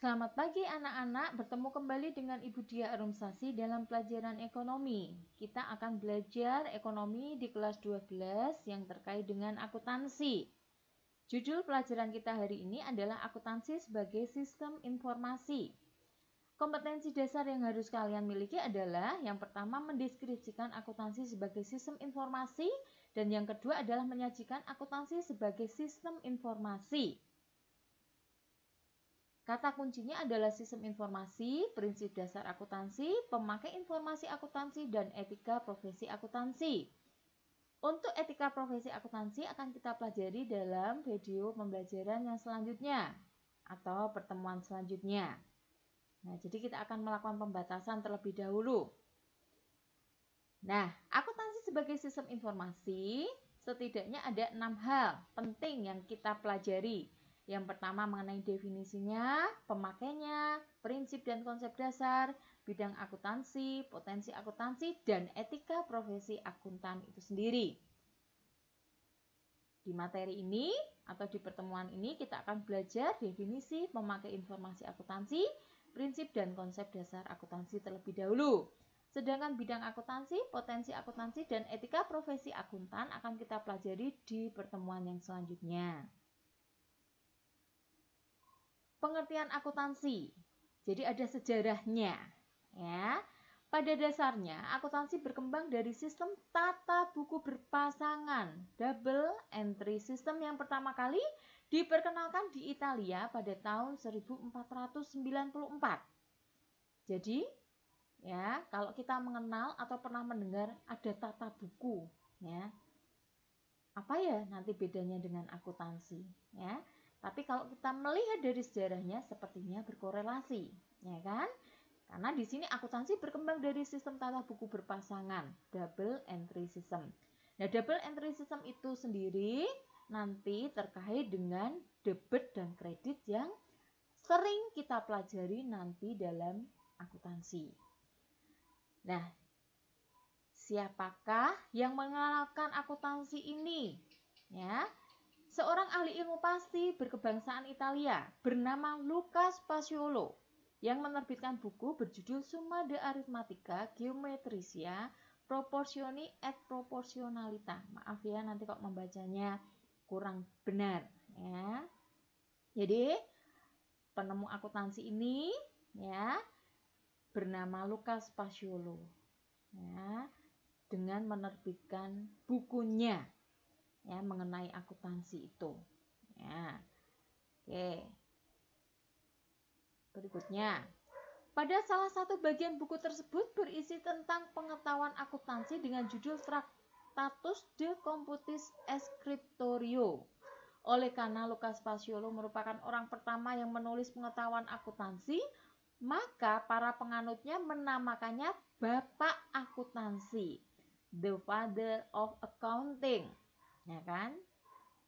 Selamat pagi anak-anak, bertemu kembali dengan Ibu Dia Arumsasi dalam pelajaran ekonomi. Kita akan belajar ekonomi di kelas 12 yang terkait dengan akuntansi. Judul pelajaran kita hari ini adalah akuntansi sebagai sistem informasi. Kompetensi dasar yang harus kalian miliki adalah yang pertama mendeskripsikan akuntansi sebagai sistem informasi dan yang kedua adalah menyajikan akuntansi sebagai sistem informasi. Kata kuncinya adalah sistem informasi, prinsip dasar akuntansi, pemakai informasi akuntansi, dan etika profesi akuntansi. Untuk etika profesi akuntansi akan kita pelajari dalam video pembelajaran yang selanjutnya atau pertemuan selanjutnya. Nah, jadi kita akan melakukan pembatasan terlebih dahulu. Nah, akuntansi sebagai sistem informasi, setidaknya ada 6 hal penting yang kita pelajari. Yang pertama mengenai definisinya, pemakainya, prinsip dan konsep dasar, bidang akuntansi, potensi akuntansi, dan etika profesi akuntan itu sendiri. Di materi ini atau di pertemuan ini kita akan belajar definisi, pemakai informasi akuntansi, prinsip dan konsep dasar akuntansi terlebih dahulu. Sedangkan bidang akuntansi, potensi akuntansi, dan etika profesi akuntan akan kita pelajari di pertemuan yang selanjutnya. Pengertian akuntansi. Jadi ada sejarahnya, ya. Pada dasarnya, akuntansi berkembang dari sistem tata buku berpasangan, double entry system yang pertama kali diperkenalkan di Italia pada tahun 1494. Jadi, ya, kalau kita mengenal atau pernah mendengar ada tata buku, ya. Apa ya nanti bedanya dengan akuntansi, ya? Tapi kalau kita melihat dari sejarahnya sepertinya berkorelasi, ya kan? Karena di sini akuntansi berkembang dari sistem tata buku berpasangan, double entry system. Nah, double entry system itu sendiri nanti terkait dengan debit dan kredit yang sering kita pelajari nanti dalam akuntansi. Nah, siapakah yang mengenalkan akuntansi ini? Ya. Seorang ahli ilmu pasti berkebangsaan Italia bernama Luca Paciolo yang menerbitkan buku berjudul Summa de Arithmetica Geometrica Proportioni et Proportionalita. Maaf ya nanti kok membacanya kurang benar ya. Jadi penemu akuntansi ini ya bernama Luca Paciolo ya dengan menerbitkan bukunya ya mengenai akuntansi itu ya. Oke, berikutnya pada salah satu bagian buku tersebut berisi tentang pengetahuan akuntansi dengan judul Tractatus de Computis Scriptorio. Oleh karena Lucas Paciolo merupakan orang pertama yang menulis pengetahuan akuntansi, maka para penganutnya menamakannya Bapak Akuntansi, the Father of Accounting. Ya kan?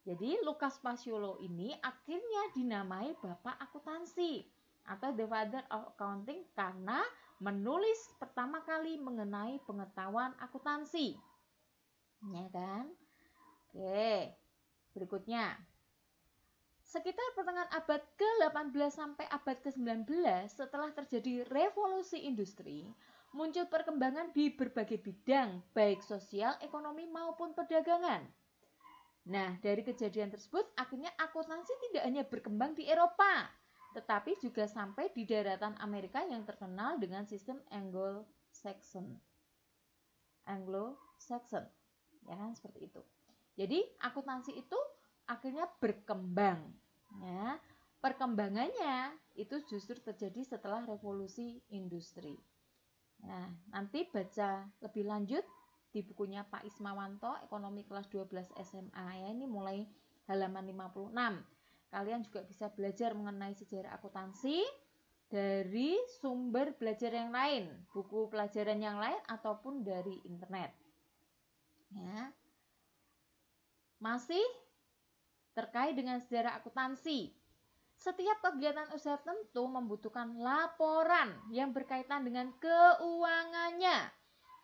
Jadi Lucas Paciolo ini akhirnya dinamai Bapak Akuntansi atau the Father of Accounting karena menulis pertama kali mengenai pengetahuan akuntansi. Ya kan? Oke. Berikutnya. Sekitar pertengahan abad ke-18 sampai abad ke-19 setelah terjadi revolusi industri, muncul perkembangan di berbagai bidang baik sosial, ekonomi maupun perdagangan. Nah, dari kejadian tersebut, akhirnya akuntansi tidak hanya berkembang di Eropa, tetapi juga sampai di daratan Amerika yang terkenal dengan sistem Anglo-Saxon. Ya kan, seperti itu. Jadi, akuntansi itu akhirnya berkembang. Ya. Perkembangannya itu justru terjadi setelah revolusi industri. Nah, nanti baca lebih lanjut di bukunya Pak Ismawanto, Ekonomi kelas 12 SMA ya, ini mulai halaman 56. Kalian juga bisa belajar mengenai sejarah akuntansi dari sumber belajar yang lain, buku pelajaran yang lain ataupun dari internet. Ya. Masih terkait dengan sejarah akuntansi. Setiap kegiatan usaha tentu membutuhkan laporan yang berkaitan dengan keuangannya,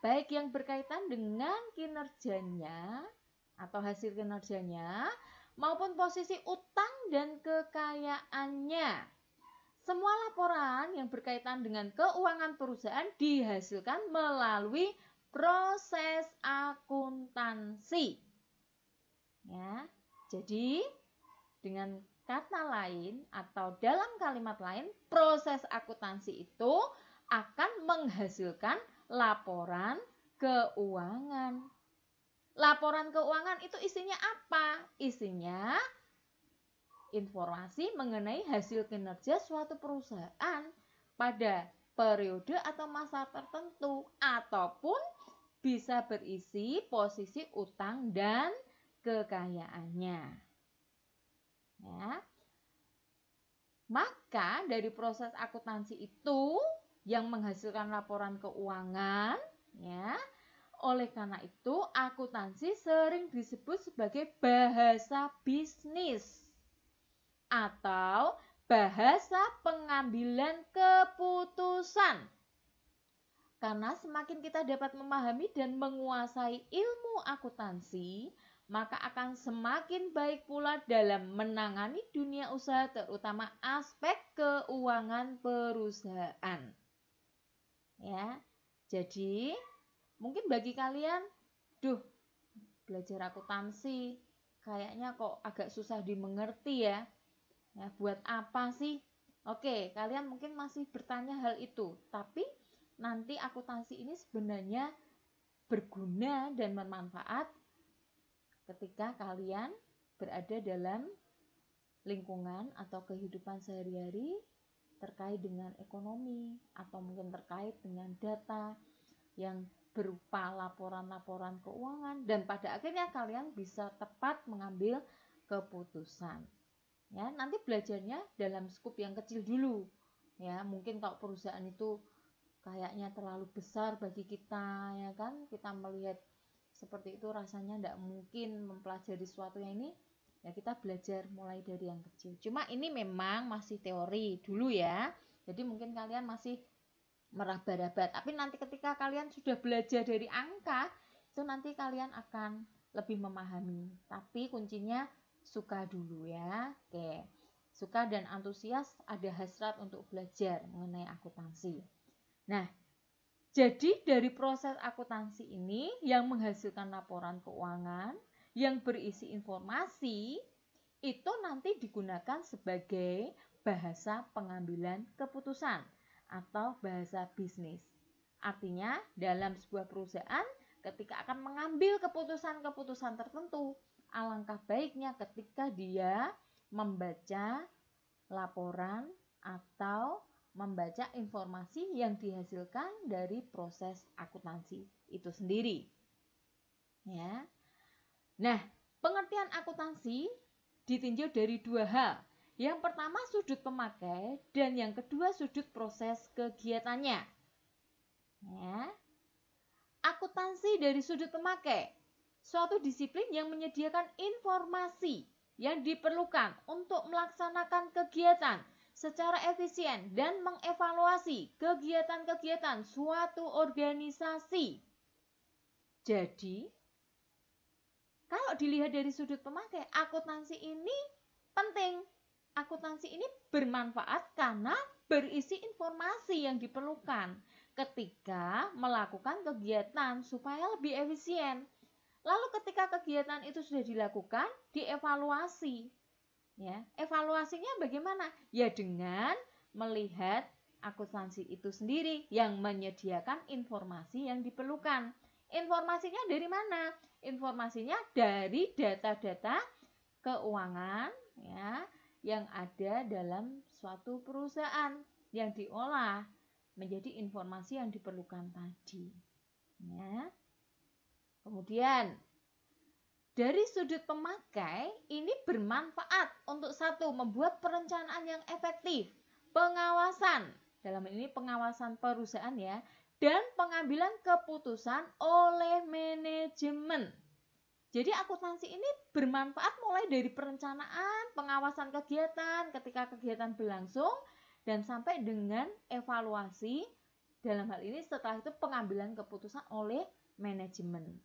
baik yang berkaitan dengan kinerjanya atau hasil kinerjanya maupun posisi utang dan kekayaannya. Semua laporan yang berkaitan dengan keuangan perusahaan dihasilkan melalui proses akuntansi. Ya, jadi dengan kata lain atau dalam kalimat lain, proses akuntansi itu akan menghasilkan laporan keuangan. Laporan keuangan itu isinya apa? Isinya informasi mengenai hasil kinerja suatu perusahaan pada periode atau masa tertentu, ataupun bisa berisi posisi utang dan kekayaannya. Ya. Maka dari proses akuntansi itu yang menghasilkan laporan keuangan, ya. Oleh karena itu, akuntansi sering disebut sebagai bahasa bisnis atau bahasa pengambilan keputusan. Karena semakin kita dapat memahami dan menguasai ilmu akuntansi, maka akan semakin baik pula dalam menangani dunia usaha, terutama aspek keuangan perusahaan. Ya, jadi mungkin bagi kalian, belajar akuntansi kayaknya kok agak susah dimengerti ya. Ya, buat apa sih? Oke, kalian mungkin masih bertanya hal itu, tapi nanti akuntansi ini sebenarnya berguna dan bermanfaat ketika kalian berada dalam lingkungan atau kehidupan sehari-hari terkait dengan ekonomi atau mungkin terkait dengan data yang berupa laporan-laporan keuangan, dan pada akhirnya kalian bisa tepat mengambil keputusan. Ya, nanti belajarnya dalam skup yang kecil dulu. Ya, mungkin kalau perusahaan itu kayaknya terlalu besar bagi kita, ya kan? Kita melihat seperti itu rasanya tidak mungkin mempelajari sesuatu yang ini. Ya, kita belajar mulai dari yang kecil. Cuma ini memang masih teori dulu ya. Jadi mungkin kalian masih meraba-raba. Tapi nanti ketika kalian sudah belajar dari angka, itu nanti kalian akan lebih memahami. Tapi kuncinya suka dulu ya. Oke. Suka dan antusias, ada hasrat untuk belajar mengenai akuntansi. Nah, jadi dari proses akuntansi ini yang menghasilkan laporan keuangan yang berisi informasi itu nanti digunakan sebagai bahasa pengambilan keputusan atau bahasa bisnis. Artinya dalam sebuah perusahaan ketika akan mengambil keputusan-keputusan tertentu, alangkah baiknya ketika dia membaca laporan atau membaca informasi yang dihasilkan dari proses akuntansi itu sendiri. Ya. Nah, pengertian akuntansi ditinjau dari dua hal. Yang pertama sudut pemakai dan yang kedua sudut proses kegiatannya. Ya. Akuntansi dari sudut pemakai, suatu disiplin yang menyediakan informasi yang diperlukan untuk melaksanakan kegiatan secara efisien dan mengevaluasi kegiatan-kegiatan suatu organisasi. Jadi, kalau dilihat dari sudut pemakai, akuntansi ini penting. Akuntansi ini bermanfaat karena berisi informasi yang diperlukan ketika melakukan kegiatan supaya lebih efisien. Lalu ketika kegiatan itu sudah dilakukan, dievaluasi. Ya, evaluasinya bagaimana? Ya dengan melihat akuntansi itu sendiri yang menyediakan informasi yang diperlukan. Informasinya dari mana? Informasinya dari data-data keuangan ya yang ada dalam suatu perusahaan yang diolah menjadi informasi yang diperlukan tadi. Ya. Kemudian dari sudut pemakai ini bermanfaat untuk satu, membuat perencanaan yang efektif, pengawasan, dalam ini pengawasan perusahaan ya, dan pengambilan keputusan oleh manajemen. Jadi akuntansi ini bermanfaat mulai dari perencanaan, pengawasan kegiatan ketika kegiatan berlangsung, dan sampai dengan evaluasi, dalam hal ini setelah itu pengambilan keputusan oleh manajemen.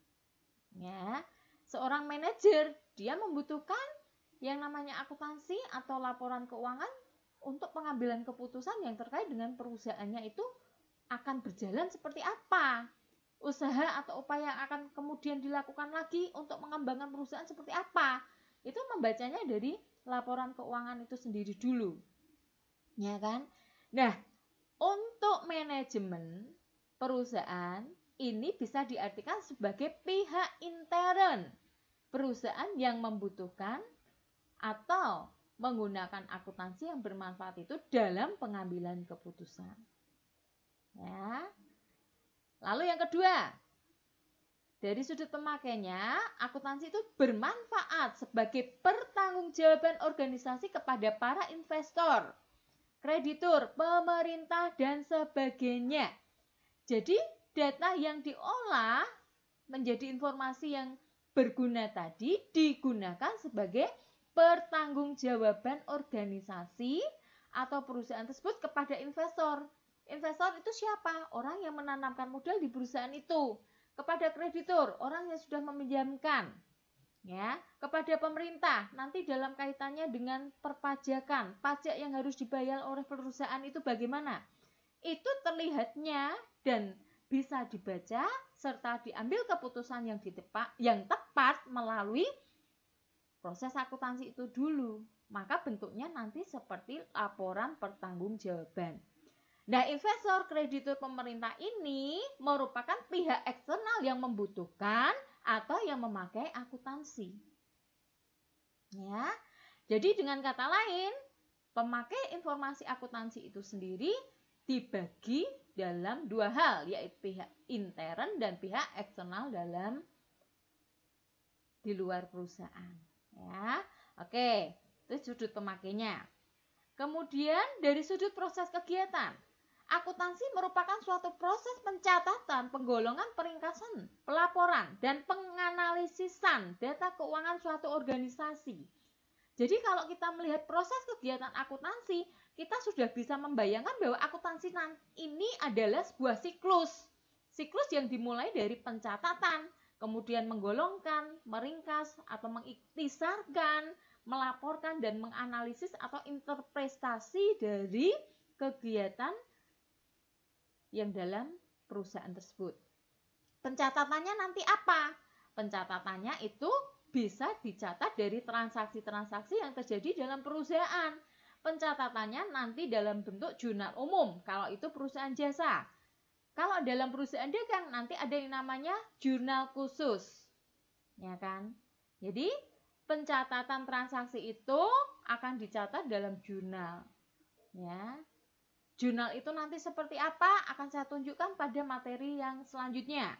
Ya, seorang manajer dia membutuhkan yang namanya akuntansi atau laporan keuangan untuk pengambilan keputusan yang terkait dengan perusahaannya itu akan berjalan seperti apa. Usaha atau upaya yang akan kemudian dilakukan lagi untuk mengembangkan perusahaan seperti apa. Itu membacanya dari laporan keuangan itu sendiri dulu. Ya kan? Nah, untuk manajemen perusahaan ini bisa diartikan sebagai pihak intern perusahaan yang membutuhkan atau menggunakan akuntansi yang bermanfaat itu dalam pengambilan keputusan. Ya. Lalu yang kedua, dari sudut pemakainya, akuntansi itu bermanfaat sebagai pertanggungjawaban organisasi kepada para investor, kreditur, pemerintah, dan sebagainya. Jadi, data yang diolah menjadi informasi yang berguna tadi digunakan sebagai pertanggungjawaban organisasi atau perusahaan tersebut kepada investor. Investor itu siapa? Orang yang menanamkan modal di perusahaan itu. Kepada kreditur, orang yang sudah meminjamkan. Ya, kepada pemerintah, nanti dalam kaitannya dengan perpajakan, pajak yang harus dibayar oleh perusahaan itu bagaimana? Itu terlihatnya dan bisa dibaca serta diambil keputusan yang tepat melalui proses akuntansi itu dulu. Maka bentuknya nanti seperti laporan pertanggungjawaban. Nah, investor, kreditur, pemerintah ini merupakan pihak eksternal yang membutuhkan atau yang memakai akuntansi. Ya. Jadi dengan kata lain, pemakai informasi akuntansi itu sendiri dibagi dalam dua hal, yaitu pihak intern dan pihak eksternal di luar perusahaan. Ya. Oke, itu sudut pemakainya. Kemudian dari sudut proses kegiatan, akuntansi merupakan suatu proses pencatatan, penggolongan, peringkasan, pelaporan, dan penganalisisan data keuangan suatu organisasi. Jadi kalau kita melihat proses kegiatan akuntansi, kita sudah bisa membayangkan bahwa akuntansi ini adalah sebuah siklus. Siklus yang dimulai dari pencatatan, kemudian menggolongkan, meringkas, atau mengiktisarkan, melaporkan, dan menganalisis atau interpretasi dari kegiatan yang dalam perusahaan tersebut. Pencatatannya nanti apa? Pencatatannya itu bisa dicatat dari transaksi-transaksi yang terjadi dalam perusahaan. Pencatatannya nanti dalam bentuk jurnal umum, kalau itu perusahaan jasa. Kalau dalam perusahaan dagang nanti ada yang namanya jurnal khusus. Ya kan? Jadi, pencatatan transaksi itu akan dicatat dalam jurnal. Ya. Jurnal itu nanti seperti apa akan saya tunjukkan pada materi yang selanjutnya.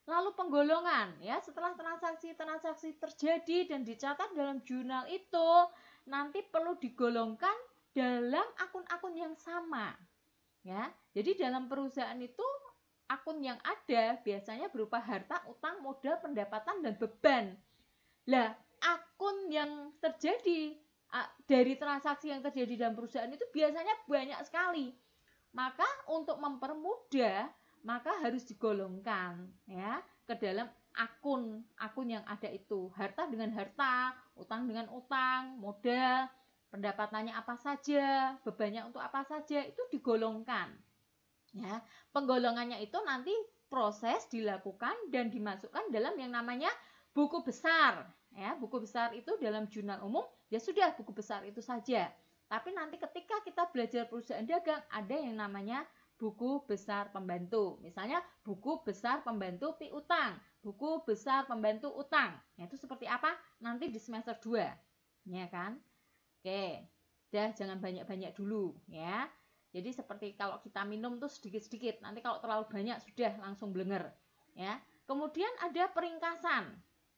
Lalu penggolongan, ya, setelah transaksi-transaksi terjadi dan dicatat dalam jurnal itu, nanti perlu digolongkan dalam akun-akun yang sama. Ya, jadi dalam perusahaan itu akun yang ada biasanya berupa harta, utang, modal, pendapatan, dan beban. Lah, akun yang terjadi dari transaksi yang terjadi dalam perusahaan itu biasanya banyak sekali. Maka untuk mempermudah, maka harus digolongkan ya ke dalam akun yang ada itu. Harta dengan harta, utang dengan utang, modal, pendapatannya apa saja, bebannya untuk apa saja, itu digolongkan. Ya, penggolongannya itu nanti proses dilakukan dan dimasukkan dalam yang namanya buku besar. Ya, buku besar itu dalam jurnal umum, ya sudah buku besar itu saja. Tapi nanti ketika kita belajar perusahaan dagang, ada yang namanya buku besar pembantu. Misalnya buku besar pembantu piutang, buku besar pembantu utang. Nah, itu seperti apa? Nanti di semester 2. Ya kan? Oke. Dah, jangan banyak-banyak dulu ya. Jadi seperti kalau kita minum tuh sedikit-sedikit. Nanti kalau terlalu banyak sudah langsung blenger ya. Kemudian ada peringkasan,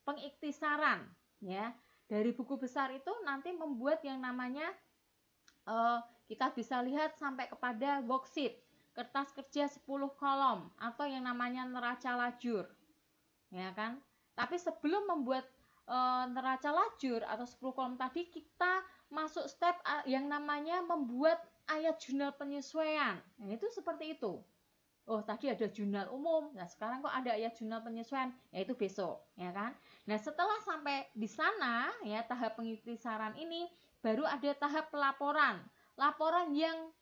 pengiktisaran ya. Dari buku besar itu nanti membuat yang namanya kita bisa lihat sampai kepada worksheet, kertas kerja 10 kolom atau yang namanya neraca lajur. Ya kan? Tapi sebelum membuat neraca lajur atau 10 kolom tadi, kita masuk step yang namanya membuat ayat jurnal penyesuaian. Nah, itu seperti itu. Oh, tadi ada jurnal umum. Nah, sekarang kok ada ayat jurnal penyesuaian? Yaitu besok, ya kan? Nah, setelah sampai di sana ya tahap pengiktisaran ini, baru ada tahap pelaporan. laporan yang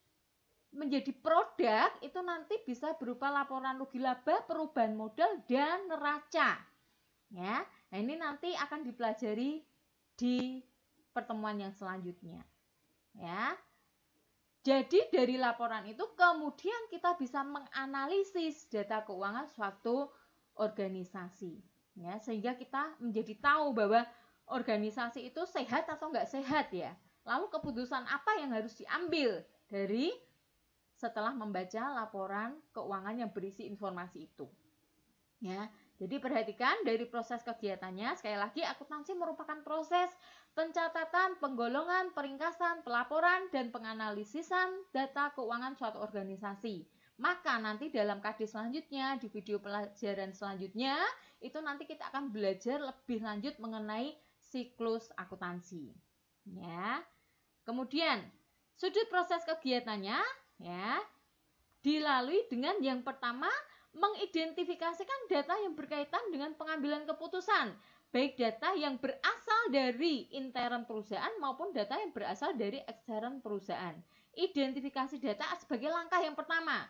menjadi produk itu nanti bisa berupa laporan rugi laba, perubahan modal, dan neraca. Ya, nah ini nanti akan dipelajari di pertemuan yang selanjutnya. Ya, jadi dari laporan itu kemudian kita bisa menganalisis data keuangan suatu organisasi. Ya, sehingga kita menjadi tahu bahwa organisasi itu sehat atau enggak sehat ya. Lalu keputusan apa yang harus diambil dari setelah membaca laporan keuangan yang berisi informasi itu. Ya, jadi perhatikan dari proses kegiatannya. Sekali lagi, akuntansi merupakan proses pencatatan, penggolongan, peringkasan, pelaporan, dan penganalisisan data keuangan suatu organisasi. Maka nanti dalam KD selanjutnya, di video pelajaran selanjutnya, itu nanti kita akan belajar lebih lanjut mengenai siklus akuntansi. Ya. Kemudian, sudut proses kegiatannya ya dilalui dengan yang pertama, mengidentifikasikan data yang berkaitan dengan pengambilan keputusan, baik data yang berasal dari intern perusahaan maupun data yang berasal dari ekstern perusahaan. Identifikasi data sebagai langkah yang pertama.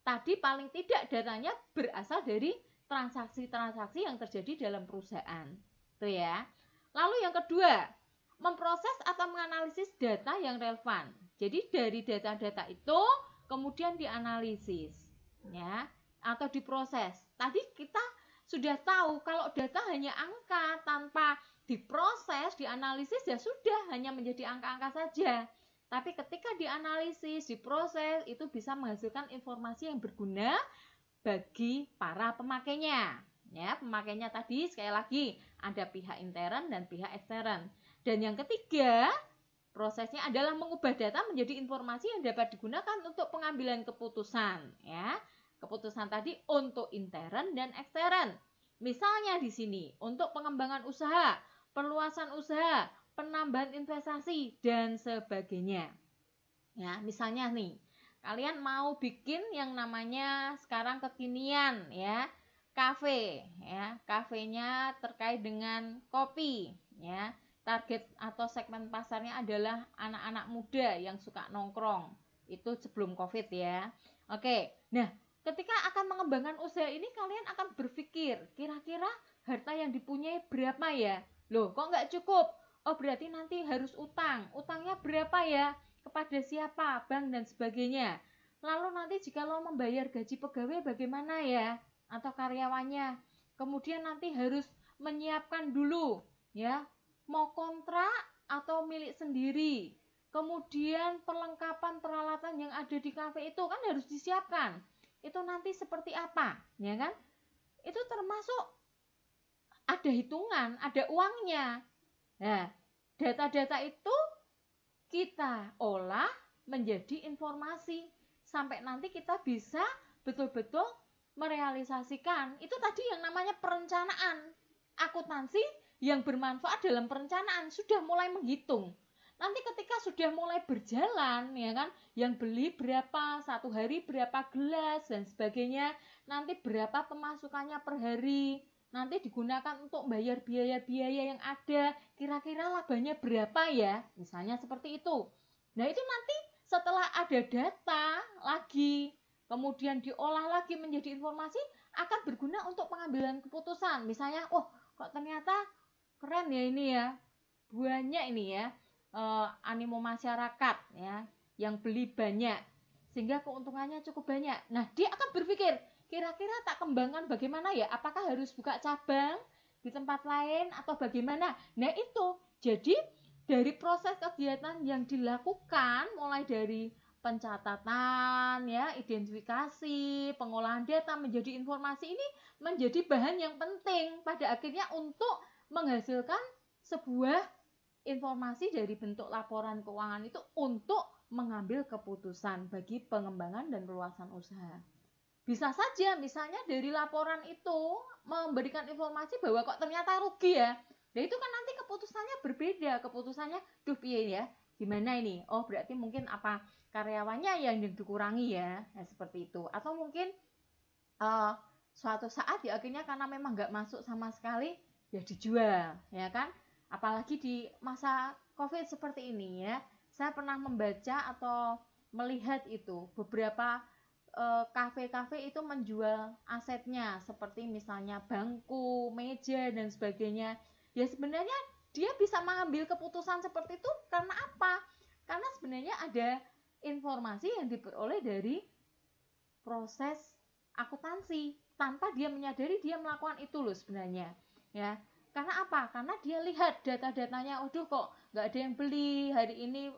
Tadi paling tidak datanya berasal dari transaksi-transaksi yang terjadi dalam perusahaan. Tuh ya. Lalu yang kedua, memproses atau menganalisis data yang relevan. Jadi dari data-data itu kemudian dianalisis ya atau diproses. Tadi kita sudah tahu kalau data hanya angka tanpa diproses, dianalisis ya sudah hanya menjadi angka-angka saja. Tapi ketika dianalisis, diproses itu bisa menghasilkan informasi yang berguna bagi para pemakainya. Ya, pemakainya tadi sekali lagi ada pihak intern dan pihak ekstern. Dan yang ketiga, prosesnya adalah mengubah data menjadi informasi yang dapat digunakan untuk pengambilan keputusan. Ya, keputusan tadi untuk intern dan ekstern. Misalnya di sini untuk pengembangan usaha, perluasan usaha, penambahan investasi dan sebagainya. Ya, misalnya nih, kalian mau bikin yang namanya sekarang kekinian ya, kafe ya, kafenya terkait dengan kopi ya. Target atau segmen pasarnya adalah anak-anak muda yang suka nongkrong. Itu sebelum Covid ya. Oke, nah ketika akan mengembangkan usaha ini kalian akan berpikir, kira-kira harta yang dipunyai berapa ya? Loh, kok nggak cukup? Oh, berarti nanti harus utang. Utangnya berapa ya? Kepada siapa? Bank dan sebagainya. Lalu nanti jika lo membayar gaji pegawai bagaimana ya? Atau karyawannya. Kemudian nanti harus menyiapkan dulu ya, mau kontrak atau milik sendiri. Kemudian perlengkapan peralatan yang ada di kafe itu kan harus disiapkan. Itu nanti seperti apa, ya kan? Itu termasuk ada hitungan, ada uangnya. Nah, data-data itu kita olah menjadi informasi sampai nanti kita bisa betul-betul merealisasikan. Itu tadi yang namanya perencanaan. Akuntansi yang bermanfaat dalam perencanaan sudah mulai menghitung. Nanti ketika sudah mulai berjalan ya kan, yang beli berapa, satu hari berapa gelas dan sebagainya, nanti berapa pemasukannya per hari, nanti digunakan untuk bayar biaya-biaya yang ada, kira-kira labanya berapa ya, misalnya seperti itu. Nah itu nanti setelah ada data lagi, kemudian diolah lagi menjadi informasi, akan berguna untuk pengambilan keputusan. Misalnya, oh kok ternyata keren ya ini ya, banyak ini ya animo masyarakat ya yang beli banyak sehingga keuntungannya cukup banyak. Nah dia akan berpikir kira-kira tak kembangkan bagaimana ya, apakah harus buka cabang di tempat lain atau bagaimana. Nah itu jadi dari proses kegiatan yang dilakukan mulai dari pencatatan ya, identifikasi, pengolahan data menjadi informasi ini menjadi bahan yang penting pada akhirnya untuk menghasilkan sebuah informasi dari bentuk laporan keuangan itu untuk mengambil keputusan bagi pengembangan dan perluasan usaha. Bisa saja misalnya dari laporan itu memberikan informasi bahwa kok ternyata rugi ya. Nah itu kan nanti keputusannya berbeda, keputusannya duh piye ya, gimana ini? Oh berarti mungkin apa karyawannya yang dikurangi ya, nah, seperti itu. Atau mungkin suatu saat ya akhirnya karena memang nggak masuk sama sekali ya dijual ya kan. Apalagi di masa Covid seperti ini ya, Saya pernah membaca atau melihat itu beberapa kafe-kafe itu menjual asetnya seperti misalnya bangku, meja dan sebagainya. Ya sebenarnya dia bisa mengambil keputusan seperti itu karena apa? Karena sebenarnya ada informasi yang diperoleh dari proses akuntansi tanpa dia menyadari dia melakukan itu loh sebenarnya, ya. Karena apa? Karena dia lihat data-datanya, kok nggak ada yang beli hari ini,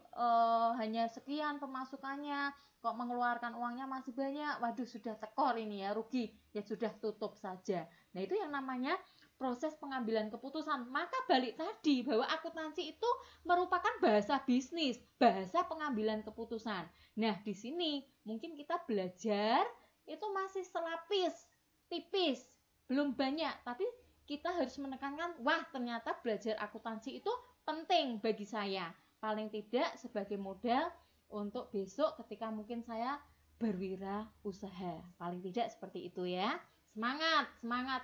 hanya sekian pemasukannya, kok mengeluarkan uangnya masih banyak, waduh sudah tekor ini ya, rugi, ya sudah tutup saja. Nah itu yang namanya proses pengambilan keputusan. Maka balik tadi bahwa akuntansi itu merupakan bahasa bisnis, bahasa pengambilan keputusan. Nah di sini mungkin kita belajar itu masih selapis, tipis, belum banyak, tapi kita harus menekankan, wah ternyata belajar akuntansi itu penting bagi saya, paling tidak sebagai modal untuk besok ketika mungkin saya berwirausaha, paling tidak seperti itu ya. Semangat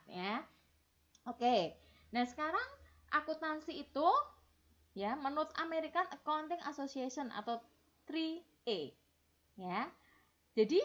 ya. Oke, nah sekarang akuntansi itu ya menurut American Accounting Association atau 3A ya. Jadi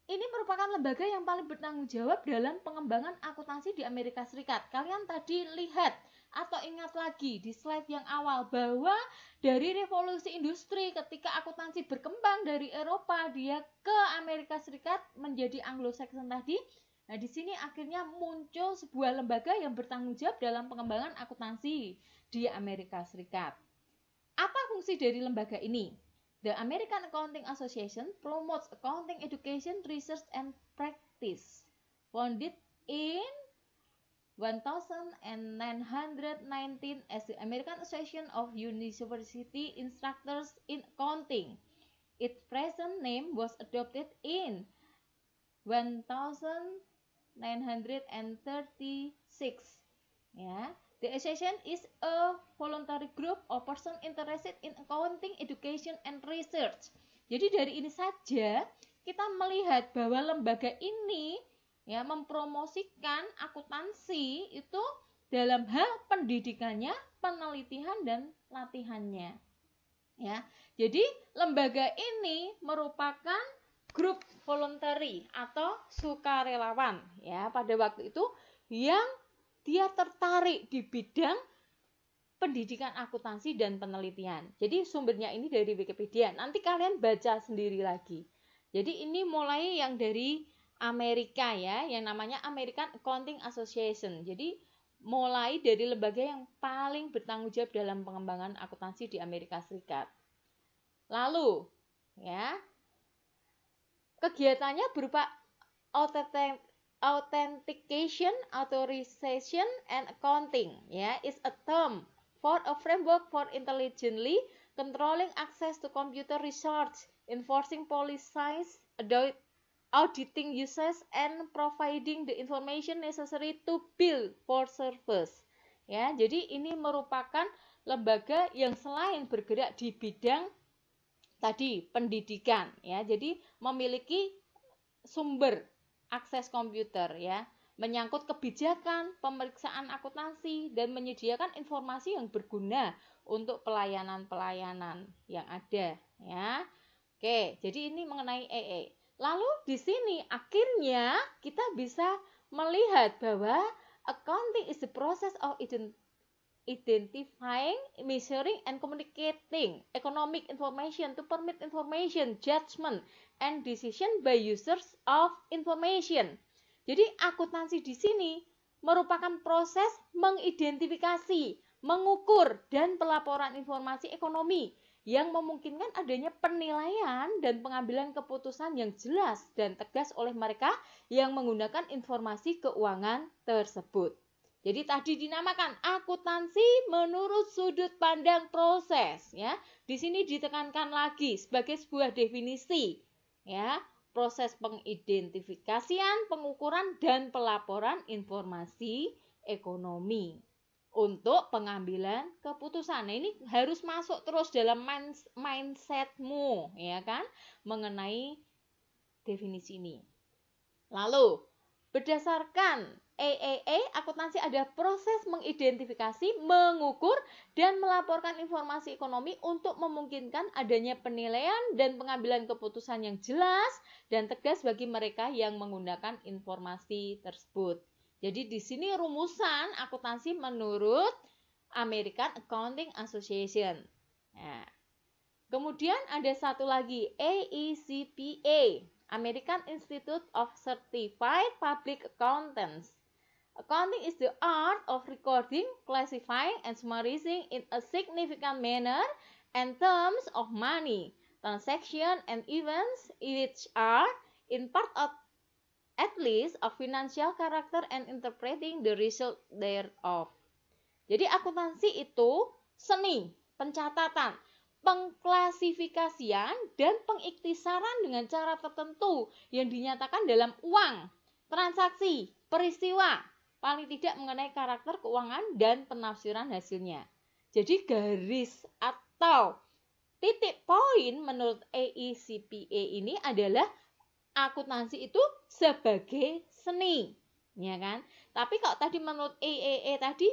ini merupakan lembaga yang paling bertanggung jawab dalam pengembangan akuntansi di Amerika Serikat. Kalian tadi lihat atau ingat lagi di slide yang awal bahwa dari revolusi industri ketika akuntansi berkembang dari Eropa dia ke Amerika Serikat menjadi Anglo-Saxon tadi. Nah, di sini akhirnya muncul sebuah lembaga yang bertanggung jawab dalam pengembangan akuntansi di Amerika Serikat. Apa fungsi dari lembaga ini? The American Accounting Association promotes accounting education, research, and practice. Founded in 1919 as the American Association of University Instructors in Accounting. Its present name was adopted in 1936. Ya. The association is a voluntary group of person interested in accounting, education, and research. Jadi dari ini saja kita melihat bahwa lembaga ini ya mempromosikan akuntansi itu dalam hal pendidikannya, penelitian dan latihannya. Ya. Jadi lembaga ini merupakan grup voluntary atau sukarelawan ya pada waktu itu yang dia tertarik di bidang pendidikan akuntansi dan penelitian. Jadi sumbernya ini dari Wikipedia. Nanti kalian baca sendiri lagi. Jadi ini mulai yang dari Amerika ya, yang namanya American Accounting Association. Jadi mulai dari lembaga yang paling bertanggung jawab dalam pengembangan akuntansi di Amerika Serikat. Lalu ya, kegiatannya berupa authentication, authorization, and accounting ya is a term for a framework for intelligently controlling access to computer research, enforcing policies, auditing users, and providing the information necessary to bill for service. Ya, jadi ini merupakan lembaga yang selain bergerak di bidang tadi pendidikan ya, jadi memiliki sumber akses komputer ya, menyangkut kebijakan, pemeriksaan akuntansi dan menyediakan informasi yang berguna untuk pelayanan-pelayanan yang ada ya. Oke, jadi ini mengenai EE. Lalu di sini akhirnya kita bisa melihat bahwa accounting is the process of identifying, measuring, and communicating economic information to permit information, judgment, and decision by users of information. Jadi akuntansi di sini merupakan proses mengidentifikasi, mengukur, dan pelaporan informasi ekonomi yang memungkinkan adanya penilaian dan pengambilan keputusan yang jelas dan tegas oleh mereka yang menggunakan informasi keuangan tersebut. Jadi tadi dinamakan akuntansi menurut sudut pandang proses ya. Di sini ditekankan lagi sebagai sebuah definisi ya, proses pengidentifikasian, pengukuran dan pelaporan informasi ekonomi untuk pengambilan keputusan. Nah, ini harus masuk terus dalam mindsetmu ya kan mengenai definisi ini. Lalu Berdasarkan AAA, akuntansi adalah proses mengidentifikasi, mengukur, dan melaporkan informasi ekonomi untuk memungkinkan adanya penilaian dan pengambilan keputusan yang jelas dan tegas bagi mereka yang menggunakan informasi tersebut. Jadi di sini rumusan akuntansi menurut American Accounting Association. Nah, kemudian ada satu lagi, AECPA, American Institute of Certified Public Accountants. Accounting is the art of recording, classifying, and summarizing in a significant manner and terms of money, transaction, and events which are in part of at least of financial character and interpreting the result thereof. Jadi akuntansi itu seni, pencatatan, pengklasifikasian, dan pengiktisaran dengan cara tertentu yang dinyatakan dalam uang, transaksi, peristiwa, paling tidak mengenai karakter keuangan dan penafsiran hasilnya. Jadi garis atau titik poin menurut AECPA ini adalah akuntansi itu sebagai seni, ya kan? Tapi kalau tadi menurut AAA tadi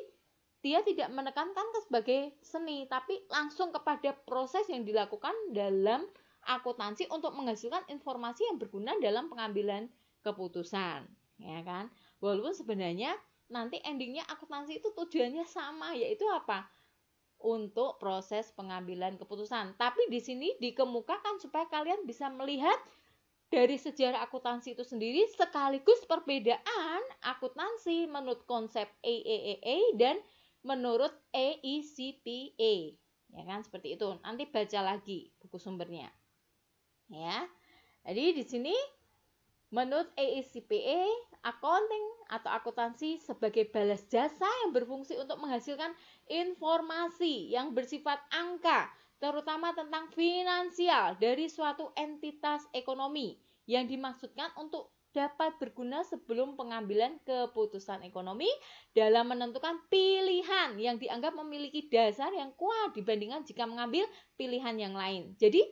dia tidak menekankan sebagai seni, tapi langsung kepada proses yang dilakukan dalam akuntansi untuk menghasilkan informasi yang berguna dalam pengambilan keputusan, ya kan? Walaupun sebenarnya nanti endingnya akuntansi itu tujuannya sama, yaitu apa? Untuk proses pengambilan keputusan. Tapi di sini dikemukakan supaya kalian bisa melihat dari sejarah akuntansi itu sendiri sekaligus perbedaan akuntansi menurut konsep AAA dan menurut AECPA, ya kan, seperti itu. Nanti baca lagi buku sumbernya, ya. Jadi di sini menurut AECPA, accounting atau akuntansi sebagai balas jasa yang berfungsi untuk menghasilkan informasi yang bersifat angka, terutama tentang finansial dari suatu entitas ekonomi yang dimaksudkan untuk dapat berguna sebelum pengambilan keputusan ekonomi dalam menentukan pilihan yang dianggap memiliki dasar yang kuat dibandingkan jika mengambil pilihan yang lain. Jadi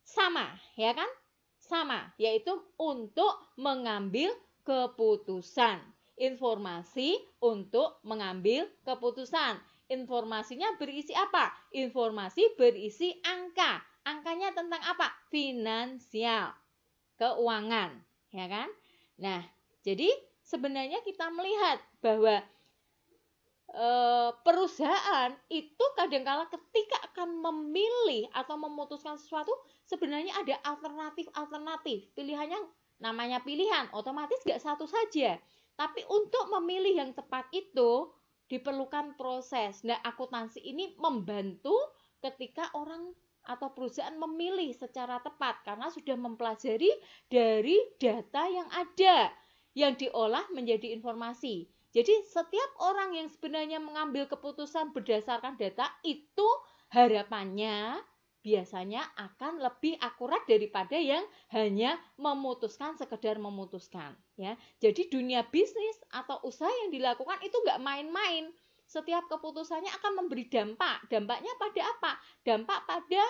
sama, ya kan? Sama, yaitu untuk mengambil keputusan. Informasi untuk mengambil keputusan. Informasinya berisi apa? Informasi berisi angka. Angkanya tentang apa? Finansial, keuangan, ya kan? Nah, jadi sebenarnya kita melihat bahwa perusahaan itu kadangkala ketika akan memilih atau memutuskan sesuatu sebenarnya ada alternatif. Pilihannya namanya pilihan, otomatis gak satu saja. Tapi untuk memilih yang tepat itu diperlukan proses. Nah, akuntansi ini membantu ketika orang atau perusahaan memilih secara tepat karena sudah mempelajari dari data yang ada yang diolah menjadi informasi. Jadi setiap orang yang sebenarnya mengambil keputusan berdasarkan data itu harapannya biasanya akan lebih akurat daripada yang hanya memutuskan sekedar memutuskan, ya. Jadi dunia bisnis atau usaha yang dilakukan itu nggak main-main. Setiap keputusannya akan memberi dampak. Dampaknya pada apa? Dampak pada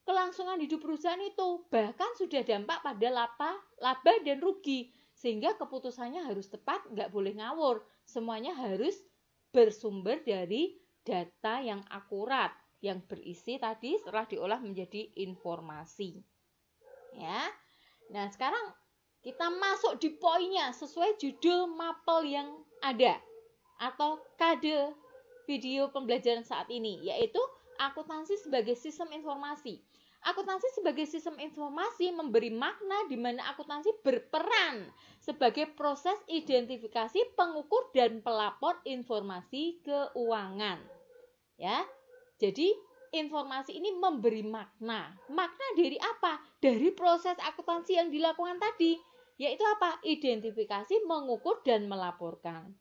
kelangsungan hidup perusahaan itu. Bahkan sudah dampak pada laba dan rugi. Sehingga keputusannya harus tepat, nggak boleh ngawur. Semuanya harus bersumber dari data yang akurat, yang berisi tadi setelah diolah menjadi informasi. Ya. Nah, sekarang kita masuk di poinnya sesuai judul mapel yang ada atau kode video pembelajaran saat ini, yaitu akuntansi sebagai sistem informasi. Akuntansi sebagai sistem informasi memberi makna di mana akuntansi berperan sebagai proses identifikasi, pengukur, dan pelapor informasi keuangan. Ya, jadi informasi ini memberi makna. Makna dari apa? Dari proses akuntansi yang dilakukan tadi, yaitu apa? Identifikasi, mengukur, dan melaporkan.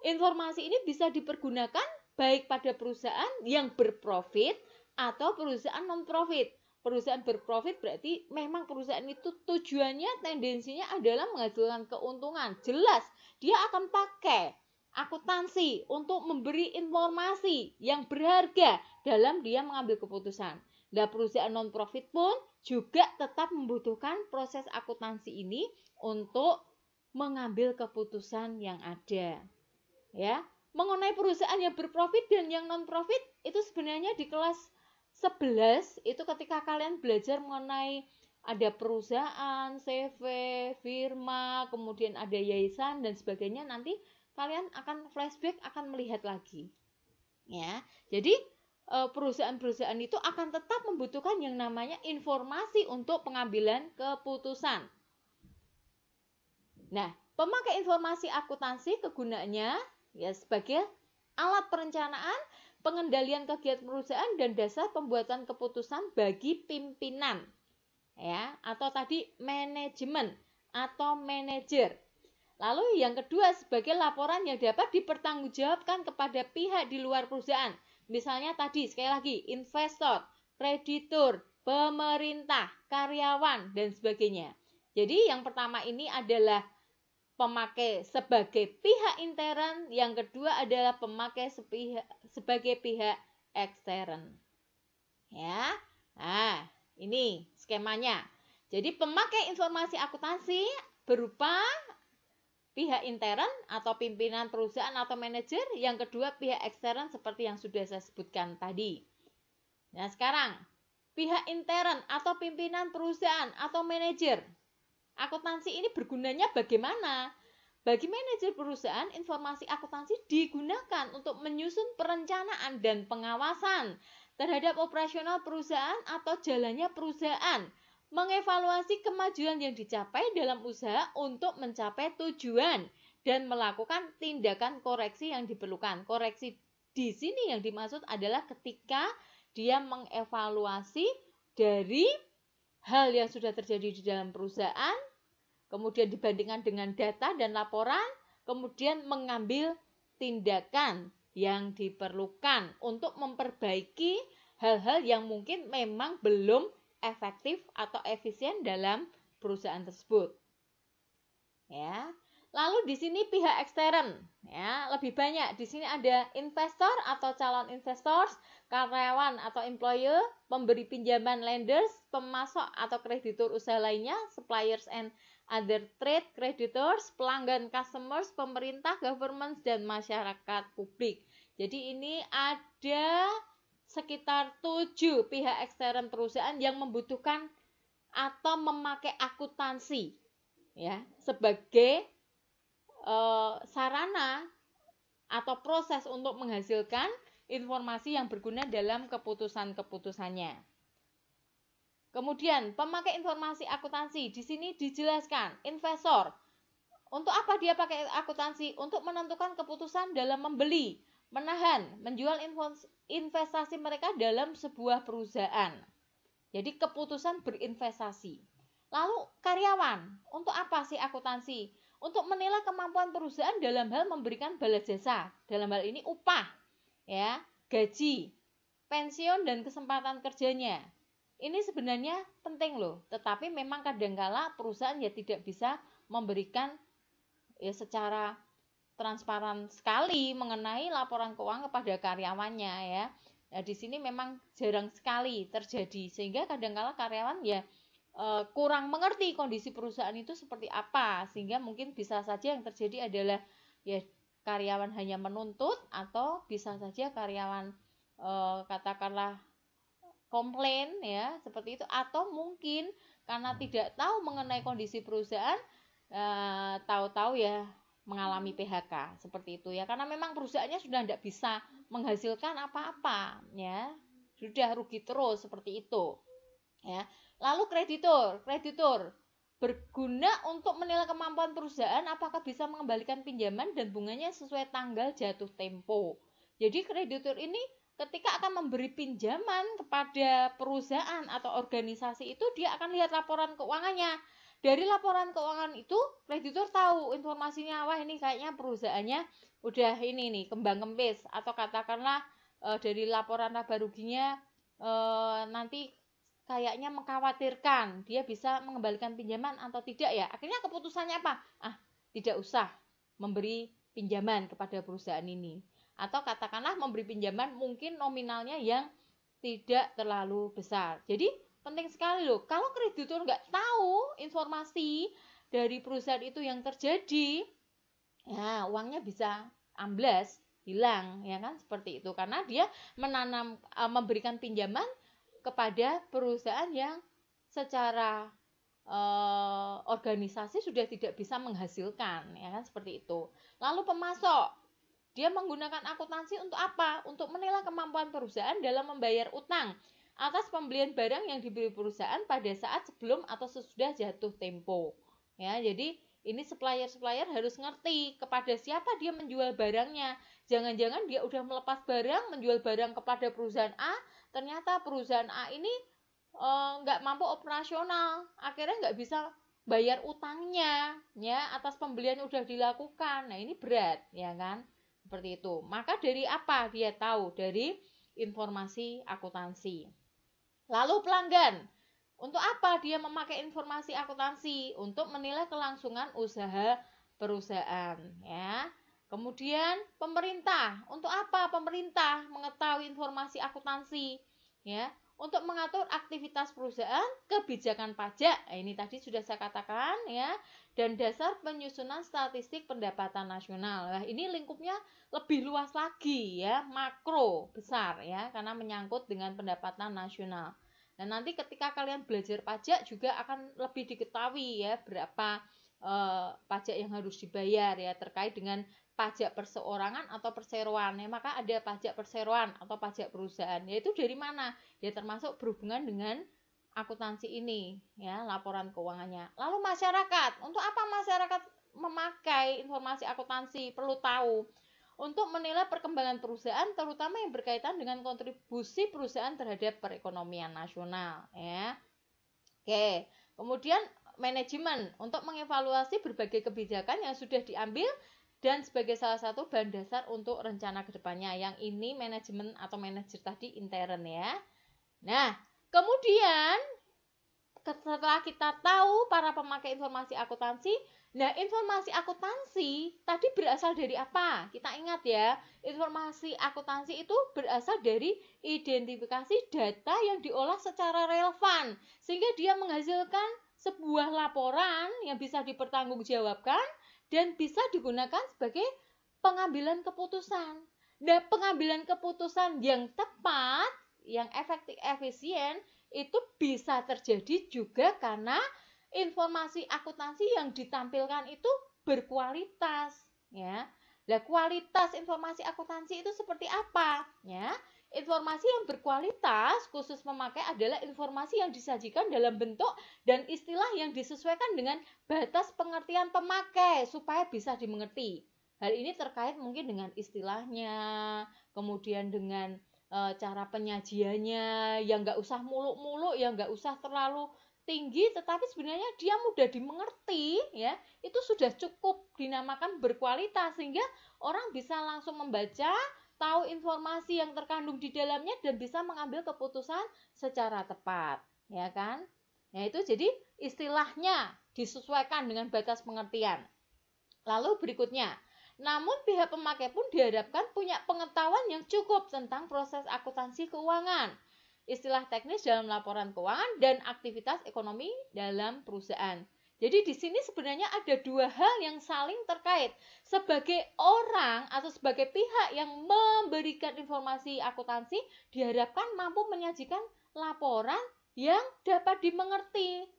Informasi ini bisa dipergunakan baik pada perusahaan yang berprofit atau perusahaan non-profit. Perusahaan berprofit berarti memang perusahaan itu tujuannya, tendensinya adalah menghasilkan keuntungan. Jelas, dia akan pakai akuntansi untuk memberi informasi yang berharga dalam dia mengambil keputusan. Nah, perusahaan non-profit pun juga tetap membutuhkan proses akuntansi ini untuk mengambil keputusan yang ada. Ya, mengenai perusahaan yang berprofit dan yang non profit itu sebenarnya di kelas 11 itu ketika kalian belajar mengenai ada perusahaan, CV, firma, kemudian ada yayasan dan sebagainya, nanti kalian akan flashback, akan melihat lagi. Ya, jadi perusahaan-perusahaan itu akan tetap membutuhkan yang namanya informasi untuk pengambilan keputusan. Nah, pemakai informasi akuntansi kegunaannya ya sebagai alat perencanaan, pengendalian kegiatan perusahaan dan dasar pembuatan keputusan bagi pimpinan. Ya, atau tadi manajemen atau manajer. Lalu yang kedua sebagai laporan yang dapat dipertanggungjawabkan kepada pihak di luar perusahaan. Misalnya tadi sekali lagi investor, kreditur, pemerintah, karyawan dan sebagainya. Jadi yang pertama ini adalah pemakai sebagai pihak intern, yang kedua adalah pemakai sebagai pihak ekstern. Ya. Nah, ini skemanya. Jadi pemakai informasi akuntansi berupa pihak intern atau pimpinan perusahaan atau manajer, yang kedua pihak ekstern seperti yang sudah saya sebutkan tadi. Nah, sekarang pihak intern atau pimpinan perusahaan atau manajer akuntansi ini bergunanya bagaimana? Bagi manajer perusahaan, informasi akuntansi digunakan untuk menyusun perencanaan dan pengawasan terhadap operasional perusahaan atau jalannya perusahaan, mengevaluasi kemajuan yang dicapai dalam usaha untuk mencapai tujuan, dan melakukan tindakan koreksi yang diperlukan. Koreksi di sini yang dimaksud adalah ketika dia mengevaluasi dari hal yang sudah terjadi di dalam perusahaan, kemudian dibandingkan dengan data dan laporan, kemudian mengambil tindakan yang diperlukan untuk memperbaiki hal-hal yang mungkin memang belum efektif atau efisien dalam perusahaan tersebut. Ya. Lalu di sini pihak ekstern, ya, lebih banyak. Di sini ada investor atau calon investor, karyawan atau employer, pemberi pinjaman lenders, pemasok atau kreditur usaha lainnya, suppliers and other trade creditors, pelanggan customers, pemerintah, government, dan masyarakat publik. Jadi ini ada sekitar 7 pihak ekstern perusahaan yang membutuhkan atau memakai akuntansi ya sebagai sarana atau proses untuk menghasilkan informasi yang berguna dalam keputusan-keputusannya. Kemudian, pemakai informasi akuntansi di sini dijelaskan, investor. Untuk apa dia pakai akuntansi? Untuk menentukan keputusan dalam membeli, menahan, menjual investasi mereka dalam sebuah perusahaan. Jadi keputusan berinvestasi. Lalu karyawan, untuk apa sih akuntansi? Untuk menilai kemampuan perusahaan dalam hal memberikan balas jasa, dalam hal ini upah, ya, gaji, pensiun dan kesempatan kerjanya. Ini sebenarnya penting loh, tetapi memang kadangkala perusahaan ya tidak bisa memberikan ya secara transparan sekali mengenai laporan keuangan kepada karyawannya ya. Nah, di sini memang jarang sekali terjadi sehingga kadangkala karyawan ya kurang mengerti kondisi perusahaan itu seperti apa, sehingga mungkin bisa saja yang terjadi adalah ya karyawan hanya menuntut, atau bisa saja karyawan katakanlah komplain ya seperti itu, atau mungkin karena tidak tahu mengenai kondisi perusahaan, tahu-tahu ya mengalami PHK seperti itu ya, karena memang perusahaannya sudah tidak bisa menghasilkan apa-apa ya, sudah rugi terus seperti itu ya. Lalu kreditur berguna untuk menilai kemampuan perusahaan apakah bisa mengembalikan pinjaman dan bunganya sesuai tanggal jatuh tempo. Jadi kreditur ini ketika akan memberi pinjaman kepada perusahaan atau organisasi itu, dia akan lihat laporan keuangannya. Dari laporan keuangan itu kreditur tahu informasinya, wah ini kayaknya perusahaannya udah ini nih kembang kempis, atau katakanlah dari laporan laba ruginya nanti kayaknya mengkhawatirkan dia bisa mengembalikan pinjaman atau tidak ya. Akhirnya keputusannya apa? Tidak usah memberi pinjaman kepada perusahaan ini. Atau katakanlah memberi pinjaman mungkin nominalnya yang tidak terlalu besar. Jadi penting sekali loh, kalau kreditur nggak tahu informasi dari perusahaan itu yang terjadi, ya uangnya bisa amblas, hilang, ya kan, seperti itu, karena dia memberikan pinjaman kepada perusahaan yang secara organisasi sudah tidak bisa menghasilkan, ya kan, seperti itu. Lalu pemasok, dia menggunakan akuntansi untuk apa? Untuk menilai kemampuan perusahaan dalam membayar utang atas pembelian barang yang dibeli perusahaan pada saat sebelum atau sesudah jatuh tempo. Ya, jadi ini supplier harus ngerti kepada siapa dia menjual barangnya. Jangan-jangan dia udah melepas barang, menjual barang kepada perusahaan A, ternyata perusahaan A ini nggak mampu operasional, akhirnya nggak bisa bayar utangnya, ya, atas pembelian yang udah dilakukan. Nah, ini berat, ya kan, seperti itu. Maka dari apa dia tahu? Dari informasi akuntansi. Lalu pelanggan, untuk apa dia memakai informasi akuntansi? Untuk menilai kelangsungan usaha perusahaan, ya. Kemudian pemerintah, untuk apa pemerintah mengetahui informasi akuntansi? Ya, untuk mengatur aktivitas perusahaan, kebijakan pajak, ini tadi sudah saya katakan, ya, dan dasar penyusunan statistik pendapatan nasional. Nah, ini lingkupnya lebih luas lagi, ya, makro, besar, ya, karena menyangkut dengan pendapatan nasional. Dan nanti ketika kalian belajar pajak juga akan lebih diketahui, ya, berapa pajak yang harus dibayar, ya, terkait dengan pajak perseorangan atau perseroan, ya. Maka ada pajak perseroan atau pajak perusahaan, yaitu dari mana? Ya, termasuk berhubungan dengan akuntansi ini, ya, laporan keuangannya. Lalu masyarakat, untuk apa masyarakat memakai informasi akuntansi? Perlu tahu untuk menilai perkembangan perusahaan, terutama yang berkaitan dengan kontribusi perusahaan terhadap perekonomian nasional, ya. Oke, kemudian manajemen untuk mengevaluasi berbagai kebijakan yang sudah diambil dan sebagai salah satu bahan dasar untuk rencana kedepannya. Yang ini manajemen atau manajer tadi intern, ya. Nah, kemudian setelah kita tahu para pemakai informasi akuntansi, nah, informasi akuntansi tadi berasal dari apa? Kita ingat, ya, informasi akuntansi itu berasal dari identifikasi data yang diolah secara relevan, sehingga dia menghasilkan sebuah laporan yang bisa dipertanggungjawabkan dan bisa digunakan sebagai pengambilan keputusan. Nah, pengambilan keputusan yang tepat, yang efektif, efisien, itu bisa terjadi juga karena informasi akuntansi yang ditampilkan itu berkualitas, ya. Nah, kualitas informasi akuntansi itu seperti apa, ya? Informasi yang berkualitas khusus memakai adalah informasi yang disajikan dalam bentuk dan istilah yang disesuaikan dengan batas pengertian pemakai supaya bisa dimengerti. Hal ini terkait mungkin dengan istilahnya, kemudian dengan cara penyajiannya, yang nggak usah muluk-muluk, yang nggak usah terlalu tinggi, tetapi sebenarnya dia mudah dimengerti, ya, itu sudah cukup dinamakan berkualitas, sehingga orang bisa langsung membaca, tahu informasi yang terkandung di dalamnya dan bisa mengambil keputusan secara tepat, ya kan? Nah, itu jadi istilahnya disesuaikan dengan batas pengertian. Lalu berikutnya, namun pihak pemakai pun diharapkan punya pengetahuan yang cukup tentang proses akuntansi keuangan, istilah teknis dalam laporan keuangan, dan aktivitas ekonomi dalam perusahaan. Jadi di sini sebenarnya ada dua hal yang saling terkait. Sebagai orang atau sebagai pihak yang memberikan informasi akuntansi, diharapkan mampu menyajikan laporan yang dapat dimengerti.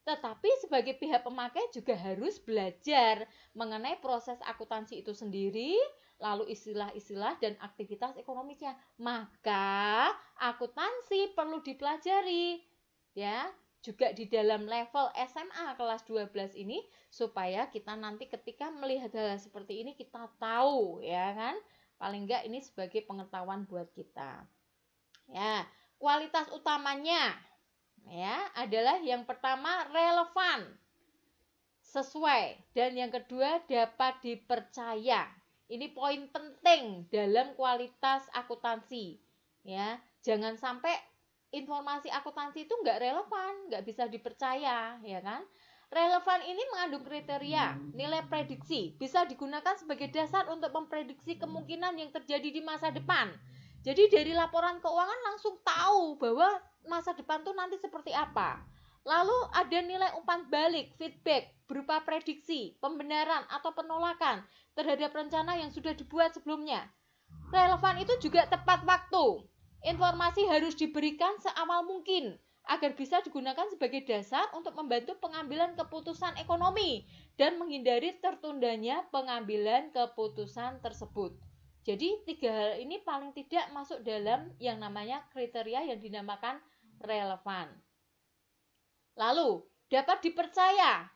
Tetapi sebagai pihak pemakai juga harus belajar mengenai proses akuntansi itu sendiri, lalu istilah-istilah dan aktivitas ekonominya. Maka akuntansi perlu dipelajari, ya, juga di dalam level SMA kelas 12 ini, supaya kita nanti ketika melihat hal seperti ini kita tahu, ya kan? Paling enggak ini sebagai pengetahuan buat kita. Ya, kualitas utamanya, ya, adalah yang pertama relevan, sesuai, dan yang kedua dapat dipercaya. Ini poin penting dalam kualitas akuntansi, ya. Jangan sampai informasi akuntansi itu nggak relevan, nggak bisa dipercaya, ya kan? Relevan ini mengandung kriteria, nilai prediksi, bisa digunakan sebagai dasar untuk memprediksi kemungkinan yang terjadi di masa depan. Jadi dari laporan keuangan langsung tahu bahwa masa depan tuh nanti seperti apa. Lalu ada nilai umpan balik, feedback, berupa prediksi, pembenaran atau penolakan terhadap rencana yang sudah dibuat sebelumnya. Relevan itu juga tepat waktu. Informasi harus diberikan seawal mungkin agar bisa digunakan sebagai dasar untuk membantu pengambilan keputusan ekonomi dan menghindari tertundanya pengambilan keputusan tersebut. Jadi 3 hal ini paling tidak masuk dalam yang namanya kriteria yang dinamakan relevan. Lalu, dapat dipercaya.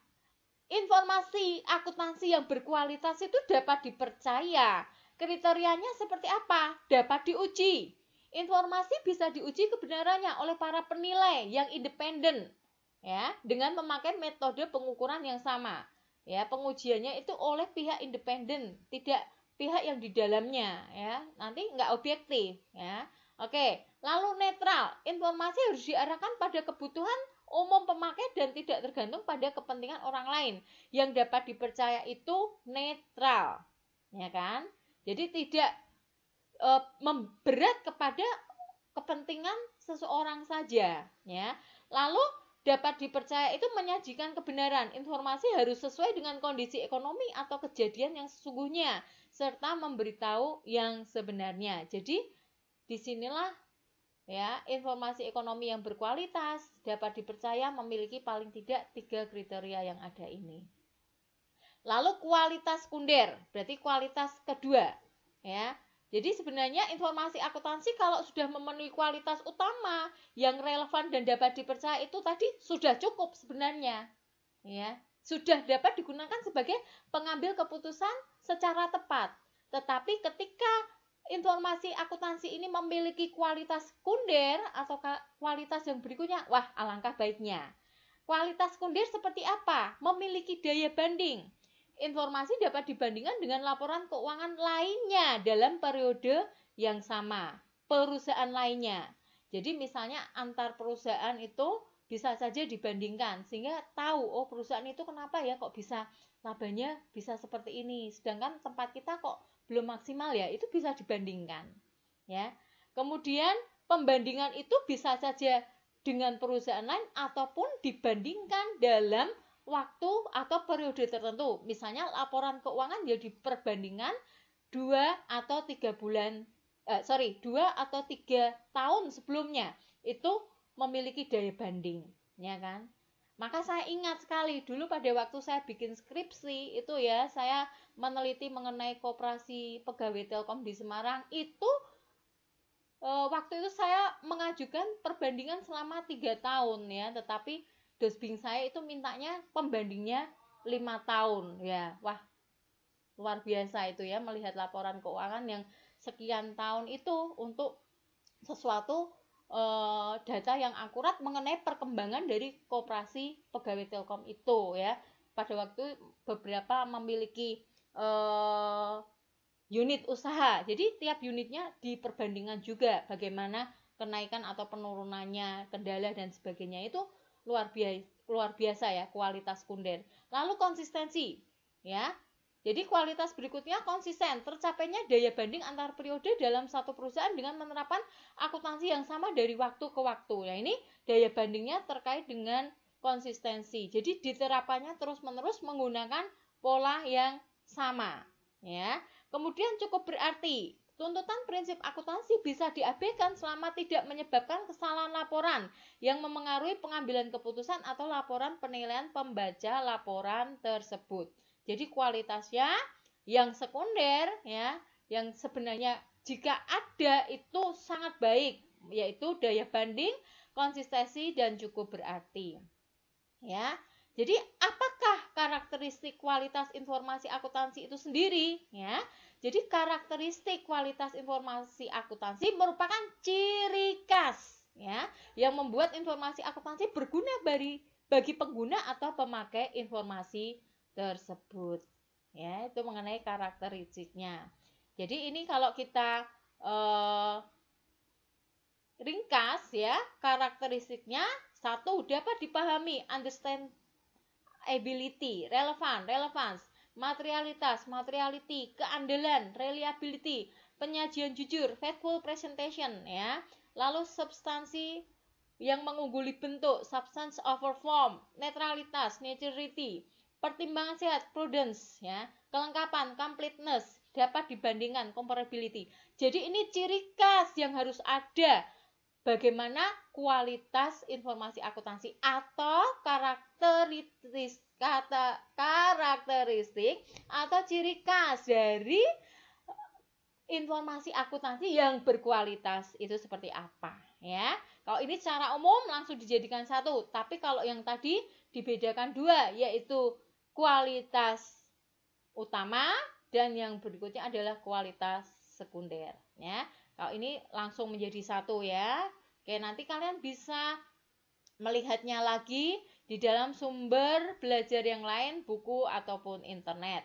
Informasi akuntansi yang berkualitas itu dapat dipercaya. Kriterianya seperti apa? Dapat diuji. Informasi bisa diuji kebenarannya oleh para penilai yang independen, ya, dengan memakai metode pengukuran yang sama. Ya, pengujiannya itu oleh pihak independen, tidak pihak yang di dalamnya, ya. Nanti nggak objektif, ya. Oke, lalu netral. Informasi harus diarahkan pada kebutuhan umum pemakai dan tidak tergantung pada kepentingan orang lain. Yang dapat dipercaya itu netral, ya kan? Jadi tidak memberat kepada kepentingan seseorang saja, ya. Lalu dapat dipercaya itu menyajikan kebenaran. Informasi harus sesuai dengan kondisi ekonomi atau kejadian yang sesungguhnya serta memberitahu yang sebenarnya. Jadi disinilah, ya, informasi ekonomi yang berkualitas dapat dipercaya memiliki paling tidak 3 kriteria yang ada ini. Lalu kualitas sekunder, berarti kualitas kedua, ya. Jadi sebenarnya informasi akuntansi kalau sudah memenuhi kualitas utama yang relevan dan dapat dipercaya itu tadi sudah cukup sebenarnya, ya. Sudah dapat digunakan sebagai pengambil keputusan secara tepat. Tetapi ketika informasi akuntansi ini memiliki kualitas sekunder atau kualitas yang berikutnya, wah, alangkah baiknya. Kualitas sekunder seperti apa? Memiliki daya banding. Informasi dapat dibandingkan dengan laporan keuangan lainnya dalam periode yang sama, perusahaan lainnya. Jadi misalnya antar perusahaan itu bisa saja dibandingkan sehingga tahu, oh, perusahaan itu kenapa ya kok bisa labanya bisa seperti ini, sedangkan tempat kita kok belum maksimal ya, itu bisa dibandingkan, ya. Kemudian pembandingan itu bisa saja dengan perusahaan lain ataupun dibandingkan dalam waktu atau periode tertentu. Misalnya laporan keuangan ya diperbandingkan 2 atau 3 tahun sebelumnya. Itu memiliki daya banding, ya kan? Maka saya ingat sekali dulu pada waktu saya bikin skripsi itu, ya, saya meneliti mengenai koperasi pegawai Telkom di Semarang. Itu waktu itu saya mengajukan perbandingan selama 3 tahun, ya, tetapi dosbing saya itu mintanya pembandingnya 5 tahun, ya. Wah, luar biasa itu, ya, melihat laporan keuangan yang sekian tahun itu untuk sesuatu data yang akurat mengenai perkembangan dari koperasi pegawai Telkom itu, ya. Pada waktu beberapa memiliki unit usaha, jadi tiap unitnya diperbandingkan juga bagaimana kenaikan atau penurunannya, kendala dan sebagainya. Itu luar biasa, ya, kualitas sekunder. Lalu konsistensi, ya. Jadi kualitas berikutnya konsisten, tercapainya daya banding antar periode dalam satu perusahaan dengan menerapkan akuntansi yang sama dari waktu ke waktu. Nah, ini daya bandingnya terkait dengan konsistensi. Jadi diterapkannya terus-menerus menggunakan pola yang sama, ya. Kemudian cukup berarti tuntutan prinsip akuntansi bisa diabaikan selama tidak menyebabkan kesalahan laporan yang memengaruhi pengambilan keputusan atau laporan penilaian pembaca laporan tersebut. Jadi kualitasnya yang sekunder, ya, yang sebenarnya jika ada itu sangat baik, yaitu daya banding, konsistensi dan cukup berarti, ya. Jadi apakah karakteristik kualitas informasi akuntansi itu sendiri, ya? Jadi karakteristik kualitas informasi akuntansi merupakan ciri khas, ya, yang membuat informasi akuntansi berguna bagi pengguna atau pemakai informasi tersebut, ya. Itu mengenai karakteristiknya. Jadi ini kalau kita ringkas, ya, karakteristiknya: 1, dapat dipahami, understandability, relevance, materialitas, materiality, keandalan, reliability, penyajian jujur, faithful presentation, ya. Lalu substansi, yang mengungguli bentuk, substance over form, netralitas, neutrality, pertimbangan sehat, prudence, ya, kelengkapan, completeness, dapat dibandingkan, comparability. Jadi ini ciri khas yang harus ada. Bagaimana kualitas informasi akuntansi atau karakteristik atau ciri khas dari informasi akuntansi yang berkualitas itu seperti apa, ya. Kalau ini secara umum langsung dijadikan satu, tapi kalau yang tadi dibedakan dua, yaitu kualitas utama dan yang berikutnya adalah kualitas sekunder, ya. Kalau ini langsung menjadi satu, ya. Oke, nanti kalian bisa melihatnya lagi di dalam sumber belajar yang lain, buku ataupun internet,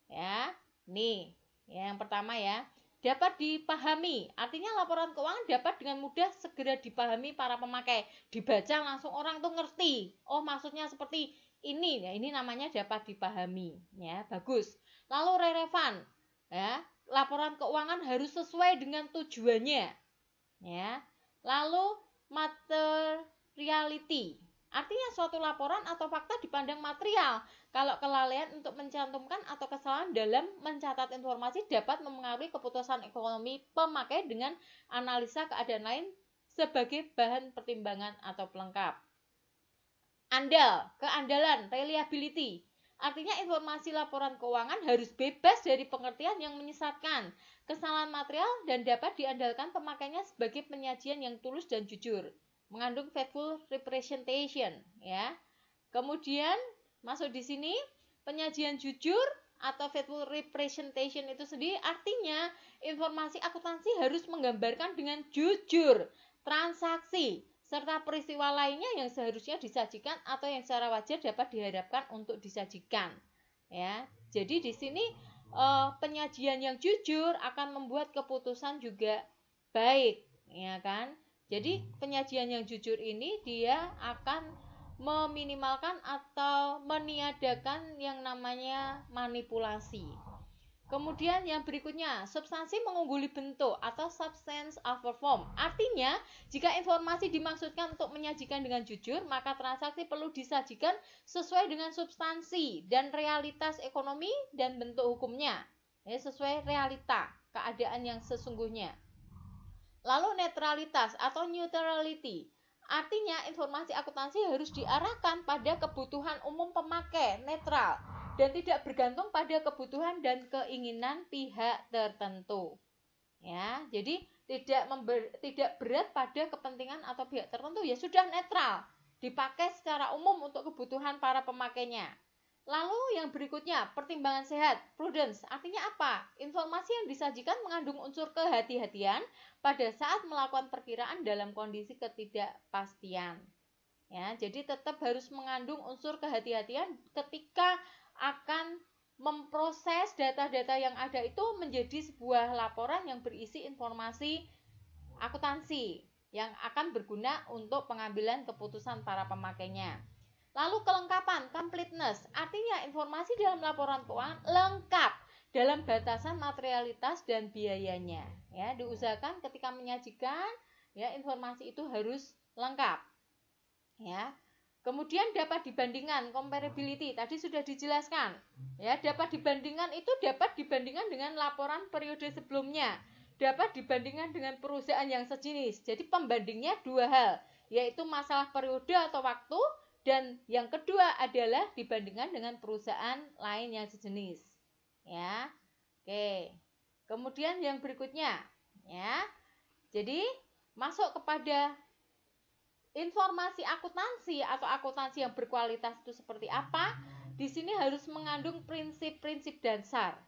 ya. Nih, yang pertama, ya, dapat dipahami. Artinya laporan keuangan dapat dengan mudah segera dipahami para pemakai. Dibaca langsung orang tuh ngerti. Oh, maksudnya seperti ini. Ya, ini namanya dapat dipahami, ya. Bagus. Lalu relevan, ya. Laporan keuangan harus sesuai dengan tujuannya, ya. Lalu materiality. Artinya suatu laporan atau fakta dipandang material. Kalau kelalaian untuk mencantumkan atau kesalahan dalam mencatat informasi dapat mempengaruhi keputusan ekonomi pemakai dengan analisa keadaan lain sebagai bahan pertimbangan atau pelengkap. Keandalan, reliability. Artinya informasi laporan keuangan harus bebas dari pengertian yang menyesatkan, kesalahan material, dan dapat diandalkan pemakainya sebagai penyajian yang tulus dan jujur. Mengandung faithful representation, ya. Kemudian masuk di sini penyajian jujur atau faithful representation itu sendiri artinya informasi akuntansi harus menggambarkan dengan jujur transaksi serta peristiwa lainnya yang seharusnya disajikan atau yang secara wajar dapat diharapkan untuk disajikan, ya. Jadi di sini penyajian yang jujur akan membuat keputusan juga baik, ya kan. Jadi penyajian yang jujur ini dia akan meminimalkan atau meniadakan yang namanya manipulasi. Kemudian yang berikutnya, substansi mengungguli bentuk atau substance over form. Artinya, jika informasi dimaksudkan untuk menyajikan dengan jujur, maka transaksi perlu disajikan sesuai dengan substansi dan realitas ekonomi dan bentuk hukumnya, ya, sesuai realita keadaan yang sesungguhnya. Lalu netralitas atau neutrality. Artinya informasi akuntansi harus diarahkan pada kebutuhan umum pemakai, netral, dan tidak bergantung pada kebutuhan dan keinginan pihak tertentu. Ya, jadi tidak berat pada kepentingan atau pihak tertentu, ya sudah netral, dipakai secara umum untuk kebutuhan para pemakainya. Lalu yang berikutnya, pertimbangan sehat, prudence. Artinya apa? Informasi yang disajikan mengandung unsur kehati-hatian pada saat melakukan perkiraan dalam kondisi ketidakpastian. Ya, jadi tetap harus mengandung unsur kehati-hatian ketika akan memproses data-data yang ada itu menjadi sebuah laporan yang berisi informasi akuntansi yang akan berguna untuk pengambilan keputusan para pemakainya. Lalu kelengkapan, completeness, artinya informasi dalam laporan keuangan lengkap dalam batasan materialitas dan biayanya. Ya, diusahakan ketika menyajikan, ya, informasi itu harus lengkap. Ya. Kemudian dapat dibandingkan, comparability, tadi sudah dijelaskan. Ya, dapat dibandingkan itu dapat dibandingkan dengan laporan periode sebelumnya, dapat dibandingkan dengan perusahaan yang sejenis. Jadi pembandingnya dua hal, yaitu masalah periode atau waktu, dan yang kedua adalah dibandingkan dengan perusahaan lain yang sejenis, ya. Oke. Kemudian yang berikutnya, ya. Jadi masuk kepada informasi akuntansi atau akuntansi yang berkualitas itu seperti apa? Di sini harus mengandung prinsip-prinsip dasar.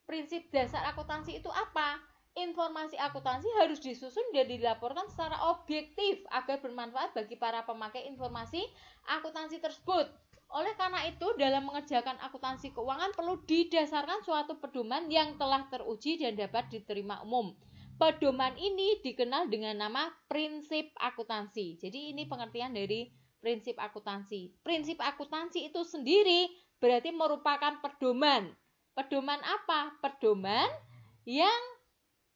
Prinsip dasar akuntansi itu apa? Informasi akuntansi harus disusun dan dilaporkan secara objektif agar bermanfaat bagi para pemakai informasi akuntansi tersebut. Oleh karena itu, dalam mengerjakan akuntansi keuangan perlu didasarkan suatu pedoman yang telah teruji dan dapat diterima umum. Pedoman ini dikenal dengan nama prinsip akuntansi. Jadi ini pengertian dari prinsip akuntansi. Prinsip akuntansi itu sendiri berarti merupakan pedoman. Pedoman apa? Pedoman yang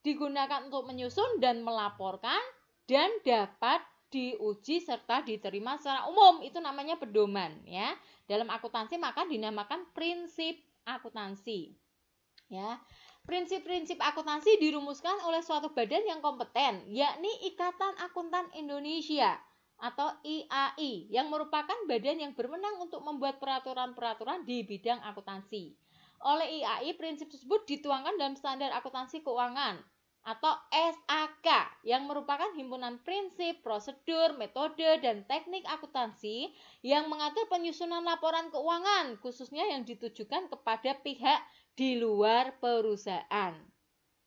digunakan untuk menyusun dan melaporkan dan dapat diuji serta diterima secara umum. Itu namanya pedoman ya. Dalam akuntansi maka dinamakan prinsip akuntansi. Ya. Prinsip-prinsip akuntansi dirumuskan oleh suatu badan yang kompeten, yakni Ikatan Akuntan Indonesia atau IAI, yang merupakan badan yang berwenang untuk membuat peraturan-peraturan di bidang akuntansi. Oleh IAI, prinsip tersebut dituangkan dalam Standar Akuntansi Keuangan atau SAK, yang merupakan himpunan prinsip, prosedur, metode, dan teknik akuntansi yang mengatur penyusunan laporan keuangan, khususnya yang ditujukan kepada pihak di luar perusahaan.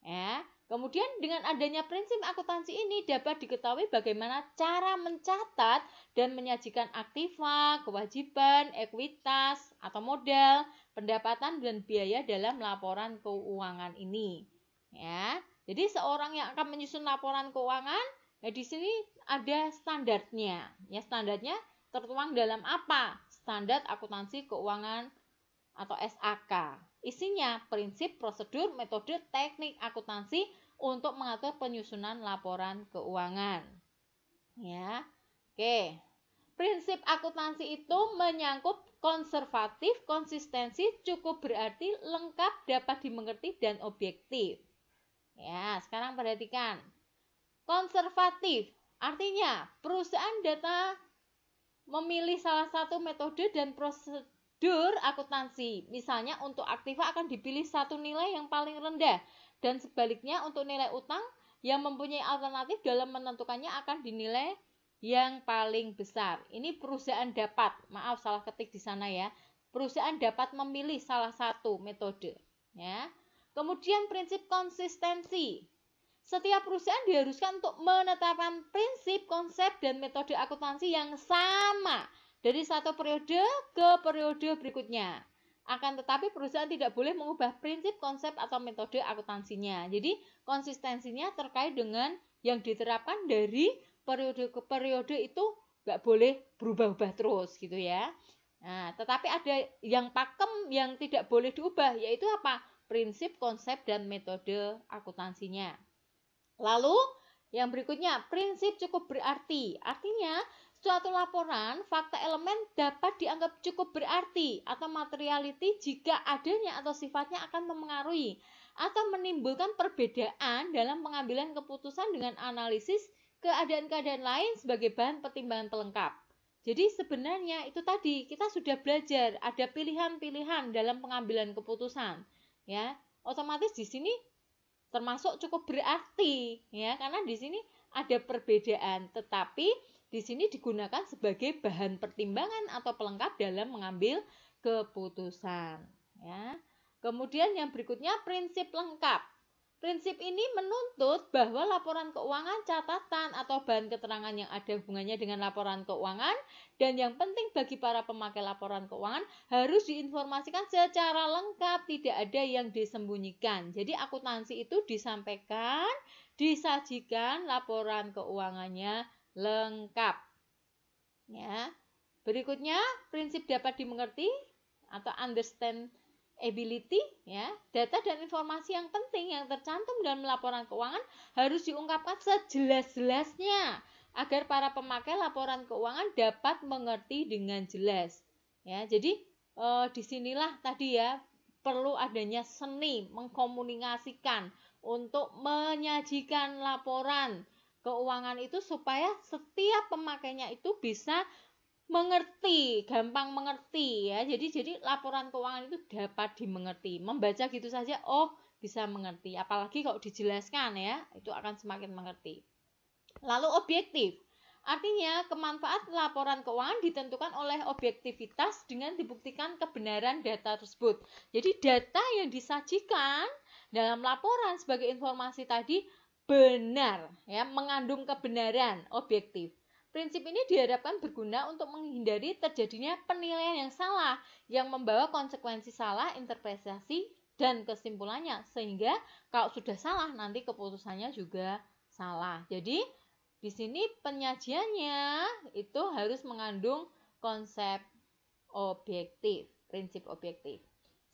Ya. Kemudian dengan adanya prinsip akuntansi ini dapat diketahui bagaimana cara mencatat dan menyajikan aktiva, kewajiban, ekuitas atau modal, pendapatan dan biaya dalam laporan keuangan ini. Ya. Jadi seorang yang akan menyusun laporan keuangan, ya di sini ada standarnya. Ya, standarnya tertuang dalam apa? Standar Akuntansi Keuangan atau SAK. Isinya prinsip, prosedur, metode, teknik akuntansi untuk mengatur penyusunan laporan keuangan. Ya. Oke. Prinsip akuntansi itu menyangkut konservatif, konsistensi, cukup berarti, lengkap, dapat dimengerti, dan objektif. Ya, sekarang perhatikan. Konservatif artinya perusahaan data memilih salah satu metode dan prosedur akuntansi. Misalnya untuk aktiva akan dipilih satu nilai yang paling rendah, dan sebaliknya untuk nilai utang yang mempunyai alternatif dalam menentukannya akan dinilai yang paling besar. Ini perusahaan dapat, maaf salah ketik di sana ya. Perusahaan dapat memilih salah satu metode, ya. Kemudian prinsip konsistensi. Setiap perusahaan diharuskan untuk menetapkan prinsip, konsep, dan metode akuntansi yang sama dari satu periode ke periode berikutnya. Akan tetapi perusahaan tidak boleh mengubah prinsip, konsep, atau metode akuntansinya. Jadi konsistensinya terkait dengan yang diterapkan dari periode ke periode itu nggak boleh berubah-ubah terus gitu ya. Nah, tetapi ada yang pakem yang tidak boleh diubah, yaitu apa? Prinsip, konsep, dan metode akuntansinya. Lalu yang berikutnya, prinsip cukup berarti. Artinya suatu laporan, fakta elemen dapat dianggap cukup berarti atau materiality jika adanya atau sifatnya akan memengaruhi atau menimbulkan perbedaan dalam pengambilan keputusan dengan analisis keadaan-keadaan lain sebagai bahan pertimbangan pelengkap. Jadi sebenarnya itu tadi kita sudah belajar ada pilihan-pilihan dalam pengambilan keputusan, ya. Otomatis di sini termasuk cukup berarti ya, karena di sini ada perbedaan, tetapi di sini digunakan sebagai bahan pertimbangan atau pelengkap dalam mengambil keputusan ya. Kemudian yang berikutnya prinsip lengkap. Prinsip ini menuntut bahwa laporan keuangan, catatan atau bahan keterangan yang ada hubungannya dengan laporan keuangan dan yang penting bagi para pemakai laporan keuangan harus diinformasikan secara lengkap, tidak ada yang disembunyikan. Jadi akuntansi itu disampaikan, disajikan laporan keuangannya lengkap. Ya. Berikutnya, prinsip dapat dimengerti atau understandability, ya. Data dan informasi yang penting yang tercantum dalam laporan keuangan harus diungkapkan sejelas-jelasnya agar para pemakai laporan keuangan dapat mengerti dengan jelas. Ya, jadi disinilah tadi ya perlu adanya seni mengkomunikasikan untuk menyajikan laporan keuangan itu supaya setiap pemakainya itu bisa mengerti, gampang mengerti ya. Jadi laporan keuangan itu dapat dimengerti. Membaca gitu saja oh bisa mengerti. Apalagi kalau dijelaskan ya, itu akan semakin mengerti. Lalu objektif. Artinya kemanfaat laporan keuangan ditentukan oleh objektivitas dengan dibuktikan kebenaran data tersebut. Jadi data yang disajikan dalam laporan sebagai informasi tadi benar ya, mengandung kebenaran, objektif. Prinsip ini diharapkan berguna untuk menghindari terjadinya penilaian yang salah yang membawa konsekuensi salah interpretasi dan kesimpulannya, sehingga kalau sudah salah nanti keputusannya juga salah. Jadi di sini penyajiannya itu harus mengandung konsep objektif, prinsip objektif.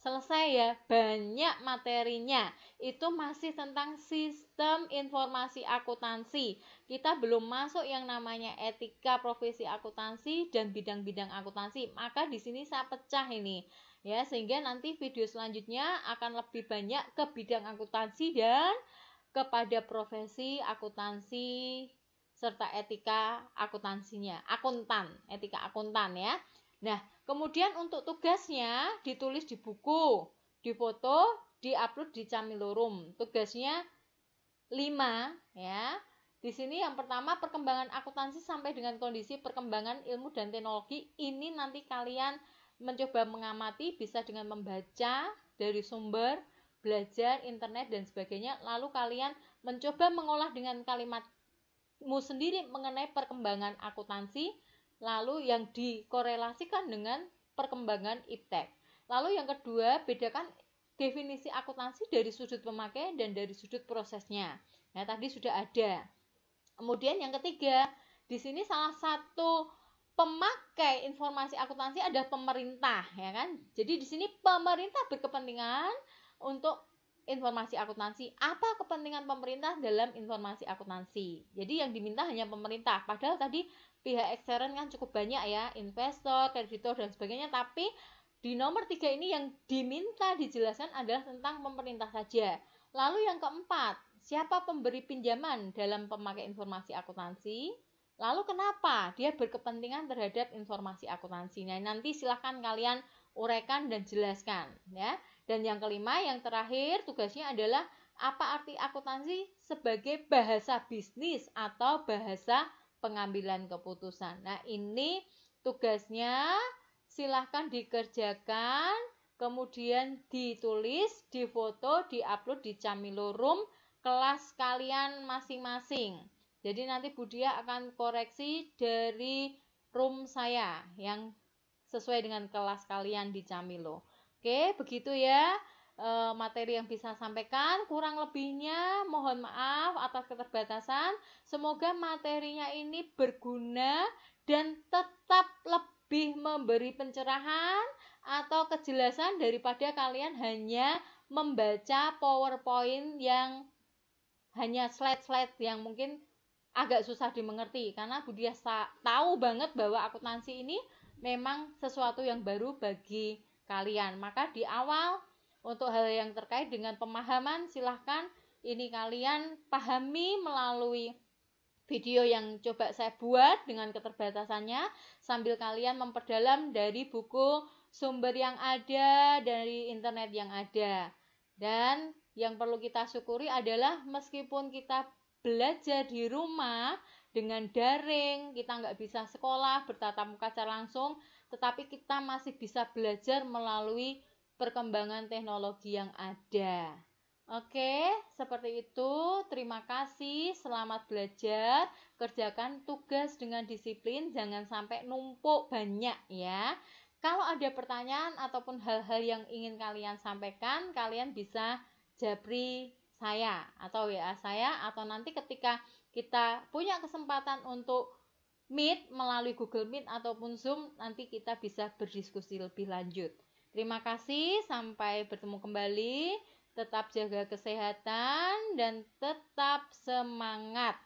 selesai ya, banyak materinya. Itu masih tentang sistem informasi akuntansi. Kita belum masuk yang namanya etika profesi akuntansi dan bidang-bidang akuntansi. Maka di sini saya pecah ini ya, sehingga nanti video selanjutnya akan lebih banyak ke bidang akuntansi dan kepada profesi akuntansi serta etika akuntansinya, etika akuntan ya. Nah, kemudian untuk tugasnya ditulis di buku, difoto, diupload di Camilorum. Tugasnya 5 ya. Di sini yang pertama perkembangan akuntansi sampai dengan kondisi perkembangan ilmu dan teknologi. Ini nanti kalian mencoba mengamati bisa dengan membaca dari sumber, belajar internet dan sebagainya. Lalu kalian mencoba mengolah dengan kalimatmu sendiri mengenai perkembangan akuntansi, lalu yang dikorelasikan dengan perkembangan iptek. Lalu yang kedua, bedakan definisi akuntansi dari sudut pemakai dan dari sudut prosesnya. Nah, tadi sudah ada. Kemudian yang ketiga, di sini salah satu pemakai informasi akuntansi adalah pemerintah, ya kan? Jadi di sini pemerintah berkepentingan untuk informasi akuntansi. Apa kepentingan pemerintah dalam informasi akuntansi? Jadi yang diminta hanya pemerintah. Padahal tadi pihak ekstern kan cukup banyak ya, investor, kreditor dan sebagainya, tapi di nomor 3 ini yang diminta dijelaskan adalah tentang pemerintah saja. Lalu yang keempat, siapa pemberi pinjaman dalam pemakai informasi akuntansi? Lalu kenapa dia berkepentingan terhadap informasi akuntansi? Nah, nanti silahkan kalian uraikan dan jelaskan ya. Dan yang kelima, yang terakhir tugasnya adalah apa arti akuntansi sebagai bahasa bisnis atau bahasa pengambilan keputusan. Nah, ini tugasnya silahkan dikerjakan, kemudian ditulis, difoto, diupload di Camilorum kelas kalian masing-masing. Jadi nanti Budia akan koreksi dari room saya yang sesuai dengan kelas kalian di Camilo. Oke, begitu ya materi yang bisa sampaikan. Kurang lebihnya mohon maaf atas keterbatasan. Semoga materinya ini berguna dan tetap lebih memberi pencerahan atau kejelasan daripada kalian hanya membaca PowerPoint yang hanya slide-slide yang mungkin agak susah dimengerti, karena Budia tahu banget bahwa akuntansi ini memang sesuatu yang baru bagi kalian. Maka di awal untuk hal yang terkait dengan pemahaman silahkan ini kalian pahami melalui video yang coba saya buat dengan keterbatasannya, sambil kalian memperdalam dari buku sumber yang ada, dari internet yang ada. Dan yang perlu kita syukuri adalah meskipun kita belajar di rumah dengan daring, kita nggak bisa sekolah bertatap muka secara langsung, tetapi kita masih bisa belajar melalui perkembangan teknologi yang ada. Oke, seperti itu. Terima kasih, selamat belajar. Kerjakan tugas dengan disiplin, jangan sampai numpuk banyak ya. Kalau ada pertanyaan ataupun hal-hal yang ingin kalian sampaikan, kalian bisa japri saya atau WA saya, atau nanti ketika kita punya kesempatan untuk Meet melalui Google Meet ataupun Zoom, nanti kita bisa berdiskusi lebih lanjut. Terima kasih, sampai bertemu kembali. Tetap jaga kesehatan dan tetap semangat.